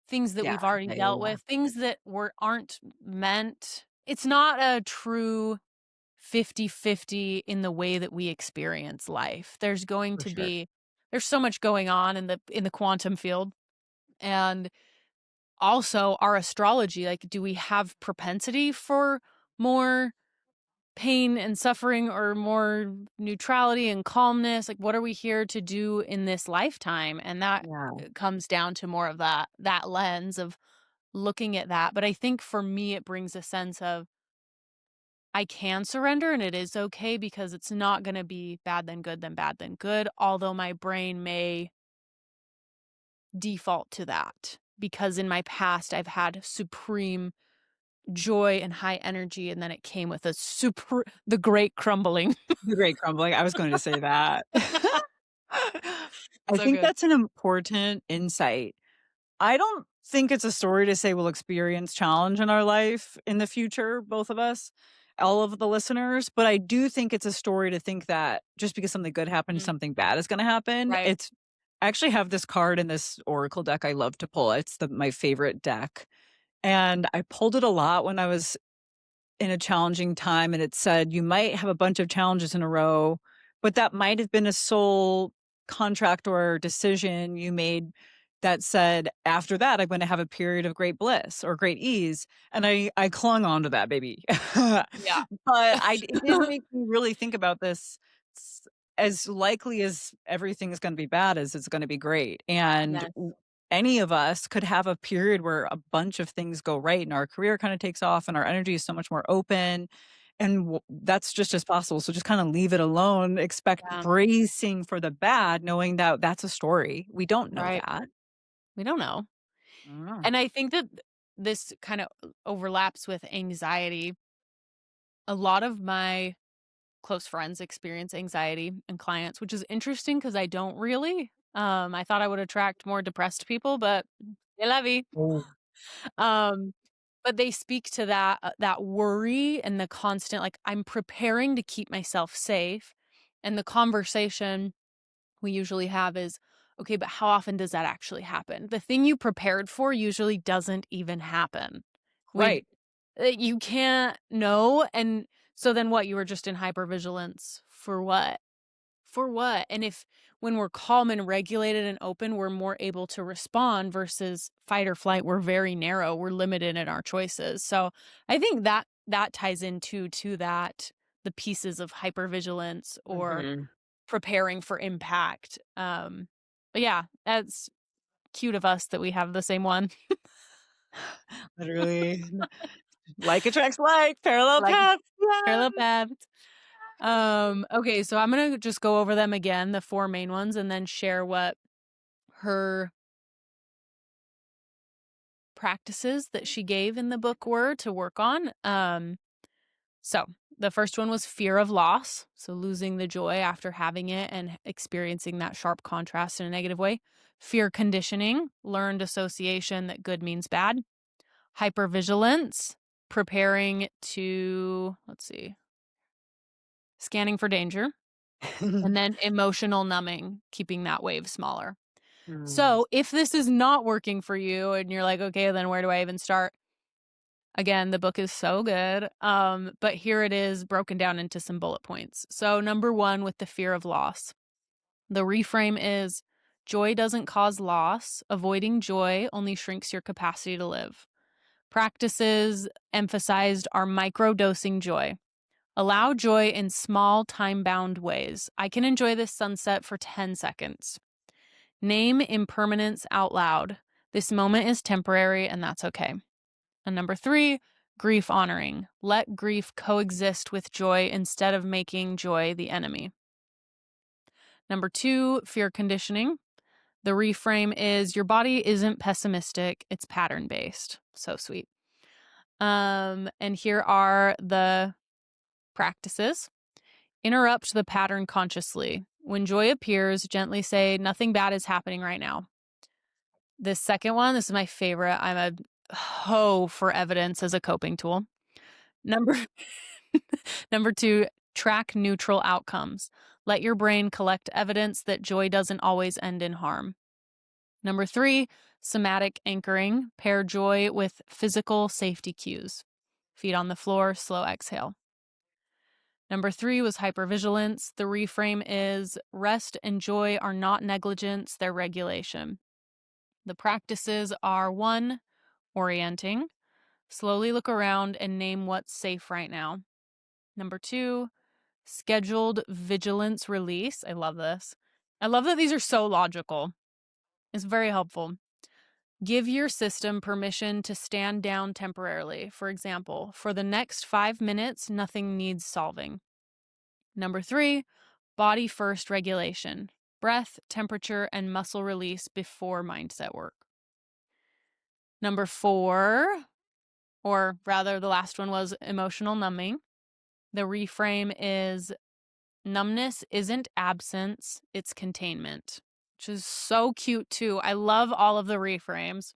things that Yeah, we've already yeah, yeah, dealt yeah, with, things that aren't meant. It's not a true 50-50 in the way that we experience life. There's going for to sure. be there's so much going on in the quantum field. And also our astrology, like, do we have propensity for more pain and suffering or more neutrality and calmness? Like, what are we here to do in this lifetime? And that Yeah. comes down to more of that lens of looking at that. But I think for me it brings a sense of I can surrender and it is okay because it's not going to be bad then good, although my brain may default to that because in my past I've had supreme joy and high energy, and then it came with the great crumbling. The great crumbling, I was going to say that. I So think good. that's an important insight. I don't think it's a story to say we'll experience challenge in our life in the future, both of us, all of the listeners, but I do think it's a story to think that just because something good happens, Mm, something bad is gonna happen. right. I actually have this card in this oracle deck I love to pull. It's my favorite deck, and I pulled it a lot when I was in a challenging time, and it said, "You might have a bunch of challenges in a row, but that might have been a soul contract or decision you made that said, after that, I'm gonna have a period of great bliss or great ease." And I clung on to that baby. Yeah. But it did make me really think about this. S As likely as everything is gonna be bad as it's gonna be great, and Yes. any of us could have a period where a bunch of things go right and our career kind of takes off and our energy is so much more open, and that's just as possible. So just kind of leave it alone, expect Yeah. bracing for the bad, knowing that that's a story. We don't know Right. that. We don't know. I don't know. And I think that this kind of overlaps with anxiety. A lot of my close friends experience anxiety and clients, which is interesting because I don't really. I thought I would attract more depressed people, but c'est la vie. Oh. Um, but they speak to that worry and the constant, like, I'm preparing to keep myself safe, and the conversation we usually have is, "Okay, but how often does that actually happen?" The thing you prepared for usually doesn't even happen. We Right. You can't know, and so then what? You were just in hypervigilance for what? For what? And if when we're calm and regulated and open, we're more able to respond versus fight or flight, we're very narrow, we're limited in our choices. So I think that ties into to that the pieces of hypervigilance or Mhm. preparing for impact. But yeah, that's cute of us that we have the same one. Literally, like attracts like, parallel Like paths. parallel Yes. paths. Okay, so I'm gonna just go over them again, the four main ones, and then share what her practices that she gave in the book were to work on. So the first one was fear of loss. So losing the joy after having it and experiencing that sharp contrast in a negative way. Fear conditioning, learned association that good means bad. Hypervigilance, preparing to, let's see, scanning for danger. And then emotional numbing, keeping that wave smaller. Mm. So if this is not working for you and you're like, okay, then where do I even start? Again, the book is so good. But here it is broken down into some bullet points. So, number one, with the fear of loss, the reframe is joy doesn't cause loss. Avoiding joy only shrinks your capacity to live. Practices emphasized are microdosing joy. Allow joy in small, time bound ways. I can enjoy this sunset for 10 seconds. Name impermanence out loud. This moment is temporary, and that's okay. And number three, grief honoring. Let grief coexist with joy instead of making joy the enemy. Number two, fear conditioning. The reframe is your body isn't pessimistic, it's pattern based. So sweet. And here are the practices. Interrupt the pattern consciously. When joy appears, gently say, nothing bad is happening right now. This second one, this is my favorite. I'm a hoe for evidence as a coping tool. Number Number 2, track neutral outcomes. Let your brain collect evidence that joy doesn't always end in harm. Number 3, somatic anchoring. Pair joy with physical safety cues. Feet on the floor, slow exhale. Number 3 was hypervigilance. The reframe is rest and joy are not negligence, they're regulation. The practices are 1, orienting. Slowly look around and name what's safe right now. Number 2, scheduled vigilance release. I love this. I love that these are so logical. It's very helpful. Give your system permission to stand down temporarily. For example, for the next 5 minutes, nothing needs solving. Number 3, body first regulation. Breath, temperature, and muscle release before mindset work. Number 4, or rather, the last one was emotional numbing. The reframe is numbness isn't absence, it's containment, which is so cute too. I love all of the reframes.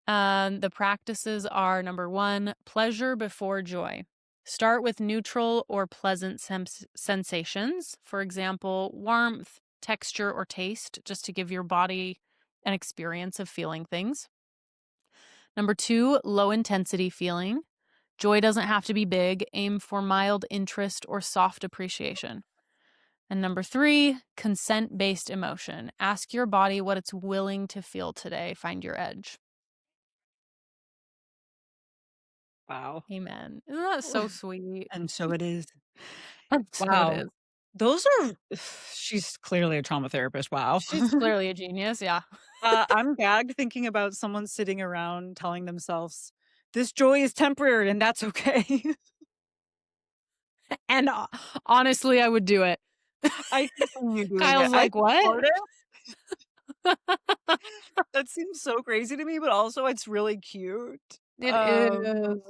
The practices are number 1, pleasure before joy. Start with neutral or pleasant sensations. For example, warmth, texture, or taste, just to give your body an experience of feeling things. Number 2, low intensity feeling. Joy doesn't have to be big. Aim for mild interest or soft appreciation. And number 3, consent based emotion. Ask your body what it's willing to feel today. Find your edge. Wow. Amen. Isn't that so sweet? And so it is. So it Wow. is. Those are she's clearly a trauma therapist, wow. She's clearly a genius. Yeah. I'm gagged thinking about someone sitting around telling themselves, "This joy is temporary and that's okay." And honestly, I would do it. I can see you doing it. Kyle's I like, what? support it. That seems so crazy to me, but also it's really cute. It Um is.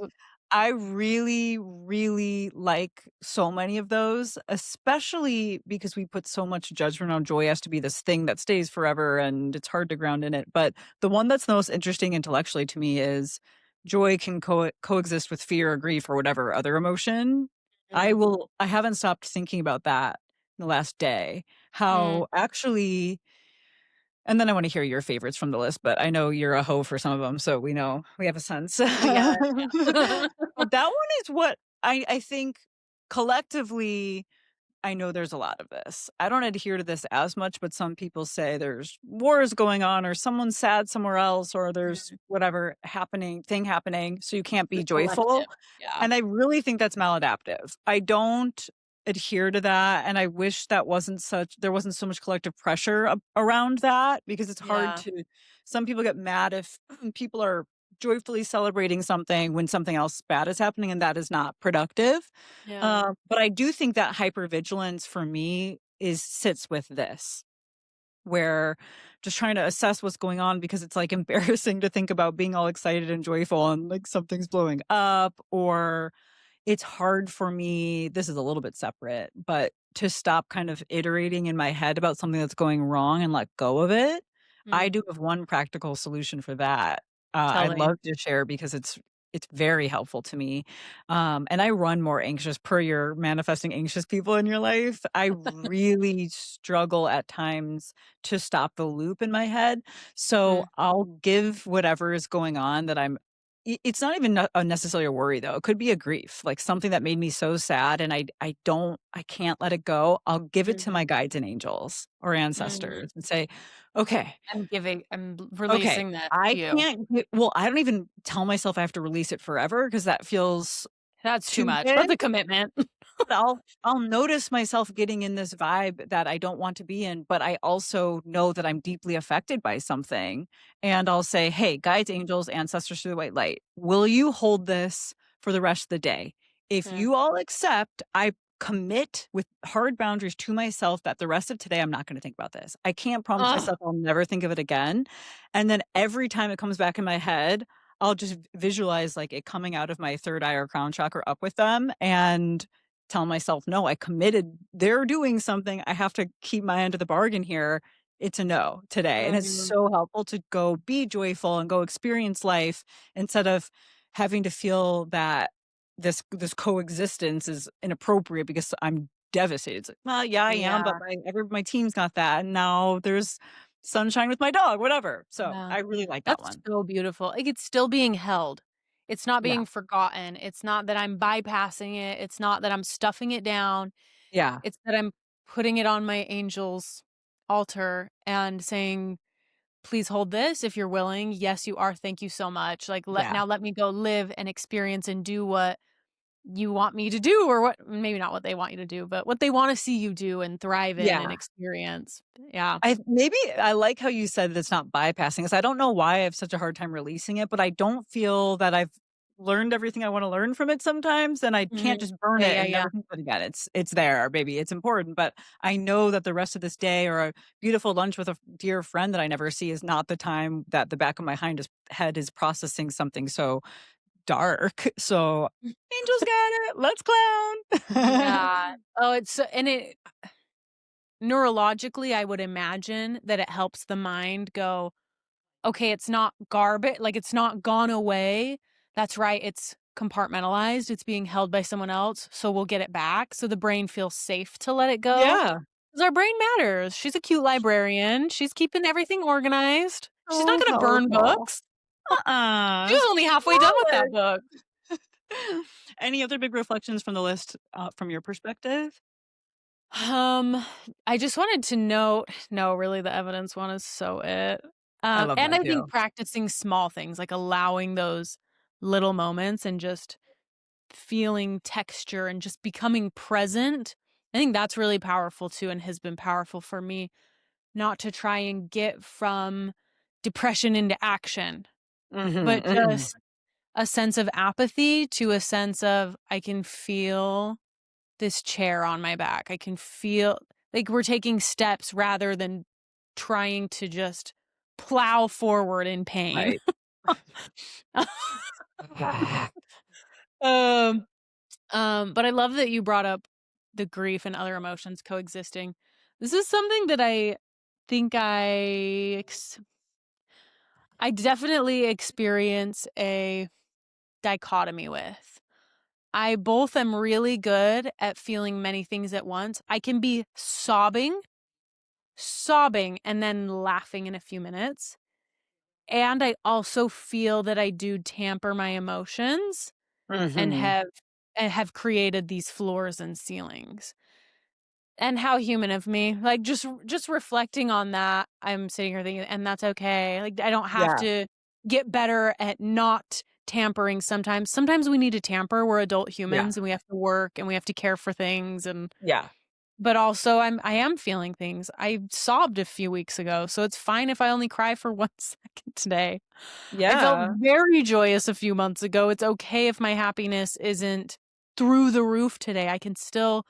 I really, really like so many of those, especially because we put so much judgment on joy as to be this thing that stays forever and it's hard to ground in it. But the one that's the most interesting intellectually to me is joy can coexist with fear or grief or whatever other emotion. Mm, I haven't stopped thinking about that in the last day. mm. How actually and then I wanna hear your favorites from the list, but I know you're a hoe for some of them, so we have a sense. Yeah. Yeah. But that one is what I think collectively I know there's a lot of this. I don't adhere to this as much, but some people say there's wars going on or someone's sad somewhere else or there's Mm. whatever happening, so you can't The be joyful. collective. Yeah. And I really think that's maladaptive. I don't adhere to that, and I wish there wasn't so much collective pressure around that because it's hard Yeah. to some people get mad if people are joyfully celebrating something when something else bad is happening, and that is not productive. Yeah. But I do think that hypervigilance for me sits with this, where just trying to assess what's going on because it's like embarrassing to think about being all excited and joyful and like something's blowing up, or it's hard for me, this is a little bit separate, but to stop kind of iterating in my head about something that's going wrong and let go of it. I Mm. do have one practical solution for that. Tell I'd me. love to share because it's very helpful to me. And I run more anxious per your manifesting anxious people in your life. I really struggle at times to stop the loop in my head. So Mm. I'll give whatever is going on that it's not even necessarily a worry though. It could be a grief, like something that made me so sad and I can't let it go. I'll give it to Mhm. my guides and angels or Mm. ancestors and say, "Okay, I'm okay, releasing this I to you. can't get well, I don't even tell myself I have to release it forever because that feels That's too too much. big." That's a commitment. But I'll notice myself getting in this vibe that I don't want to be in, but I also know that I'm deeply affected by something, and I'll say, "Hey, guides, angels, ancestors through the white light, will you hold this for the rest of the day? If Mm. you all accept, I commit with hard boundaries to myself that the rest of today, I'm not gonna think about this. I can't promise Ugh. myself I'll never think of it again." And then every time it comes back in my head, I'll just visualize, like, it coming out of my 3rd eye or crown chakra up with them and tell myself, "No, I committed. They're doing something. I have to keep my end of the bargain here. It's a no today." And it's Mhm. so helpful to go be joyful and go experience life instead of having to feel that this coexistence is inappropriate because I'm devastated. It's like, "Well, yeah, I am, but Yeah, my team's got that, and now there's sunshine with my dog," whatever. So, yeah. I really like that That's one. so beautiful. Like, it's still being held. It's not Yeah. being forgotten. It's not that I'm bypassing it. It's not that I'm stuffing it down. Yeah. It's that I'm putting it on my angel's altar and saying, "Please hold this if you're willing. Yes, you are. Thank you so much. Like, Yeah. let me go live and experience and do what you want me to do, or what maybe not what they want you to do, but what they wanna see you do and thrive in and Yeah. experience." Yeah. I like how you said that it's not bypassing, 'cause I don't know why I have such a hard time releasing it, but I don't feel that I've learned everything I wanna learn from it sometimes, and I can't Mhm. just burn Yeah, it yeah, and yeah. never think about it again. It's there, baby, it's important, but I know that the rest of this day or a beautiful lunch with a dear friend that I never see is not the time that the back of my head is processing something so dark. So, angels got it, let's clown. Yeah. Oh, it's so and it neurologically, I would imagine that it helps the mind go, "Okay, it's not garbage, like, it's not gone away. That's right, it's compartmentalized, it's being held by someone else, so we'll get it back." So the brain feels safe to let it go. Yeah. 'Cause our brain matters. She's a cute librarian. She's keeping everything organized. She's not So gonna burn helpful. books. She Uh-uh. was only halfway done with that Flowers. book. Any other big reflections from the list, from your perspective? Um, I just wanted to note no, really, the evidence one is so it. I love And that I think too. practicing small things, like allowing those little moments and just feeling texture and just becoming present. I think that's really powerful too and has been powerful for me not to try and get from depression into action, Mhm, but mhm. just a sense of apathy to a sense of I can feel this chair on my back. I can feel like we're taking steps rather than trying to just plow forward in pain. Right. um, but I love that you brought up the grief and other emotions coexisting. This is something that I think I definitely experience a dichotomy with. I both am really good at feeling many things at once. I can be sobbing and then laughing in a few minutes. And I also feel that I do tamper my emotions and Mhm. have created these floors and ceilings. And how human of me. Like, just reflecting on that, I'm sitting here thinking, and that's okay. Like, I don't have Yeah, to get better at not tampering sometimes. Sometimes we need to tamper. We're adult yeah, humans and we have to work and we have to care for things and yeah, but also I am feeling things. I sobbed a few weeks ago, so it's fine if I only cry for 1 second today. I felt yeah, very joyous a few months ago. It's okay if my happiness isn't through the roof today. I can still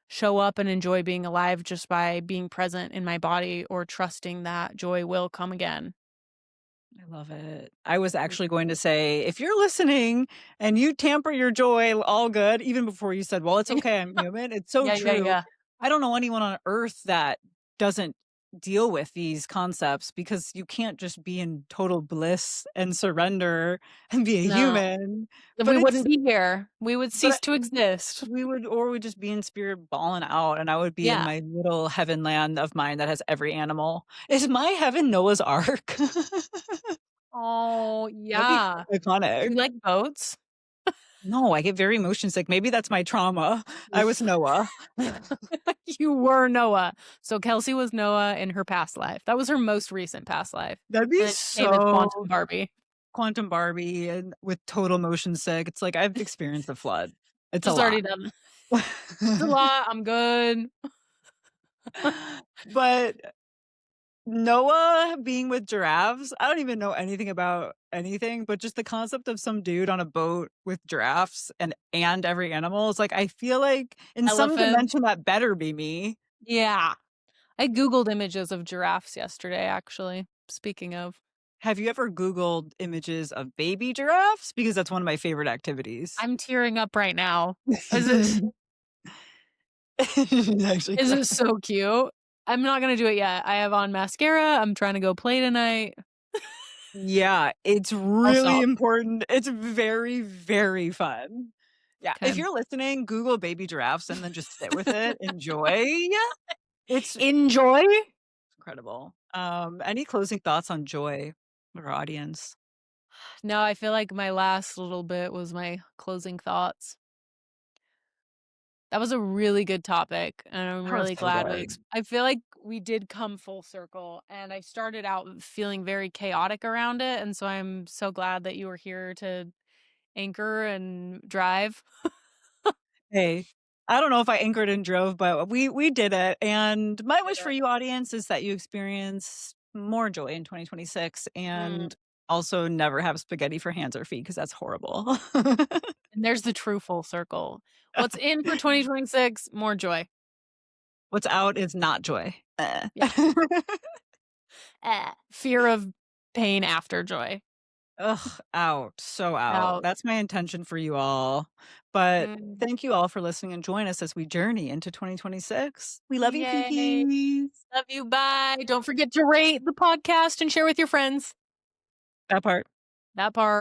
show up and enjoy being alive just by being present in my body or trusting that joy will come again. I love it. I was actually going to say, if you're listening and you tamper your joy, all good, even before you said, "Well, it's okay, I'm human." It's so Yeah, yeah, true. yeah. I don't know anyone on earth that doesn't deal with these concepts because you can't just be in total bliss and surrender and be a No, human. then But we it's wouldn't be here. We would but cease to exist. we would or we'd just be in spirit bawling out, and I would be in Yeah. my little heaven land of mine that has every animal. Is my heaven Noah's Ark? Oh, That'd be yeah. Do iconic. you like boats? No, I get very motion sick. Maybe that's my trauma. I was Noah. You were Noah. So Kelsey was Noah in her past life. That was her most recent past life. That'd And be then she came as Quantum so Barbie. Quantum Barbie and with total motion sick. It's like I've experienced a flood. It's a Just lot. already done. It's a lot. I'm good. But Noah being with giraffes, I don't even know anything about anything, but just the concept of some dude on a boat with giraffes and every animal is like, I feel like in some Elephant. dimension that better be me. Yeah. I Googled images of giraffes yesterday, actually. Speaking of, Have you ever Googled images of baby giraffes? Because that's one of my favorite activities. I'm tearing up right now. Is it She's actually is it crying. so cute? I'm not gonna do it yet. I have on mascara. I'm trying to go play tonight. Yeah, it's I'll really stop. important. It's very, very fun. Yeah, if 'Kay. you're listening, Google baby giraffes and then just sit with it, enjoy. It's Enjoy? incredible. Any closing thoughts on joy for our audience? No, I feel like my last little bit was my closing thoughts. That was a really good topic, and I'm That was really so glad good. I feel like we did come full circle, and I started out feeling very chaotic around it, and so I'm so glad that you were here to anchor and drive. Hey, I don't know if I anchored and drove, but we did it, and my Did wish for it. you, audience, is that you experience more joy in 2026 Mm, and also never have spaghetti for hands or feet because that's horrible. and there's the true full circle. What's in for 2026? More joy. What's out is not joy. Yeah. Fear of pain after joy. Ugh, out, so out. Out. That's my intention for you all. But Mm. thank you all for listening and join us as we journey into 2026. We love you, Yay. pinkies. Love you. Bye. Don't forget to rate the podcast and share with your friends. That part. That part.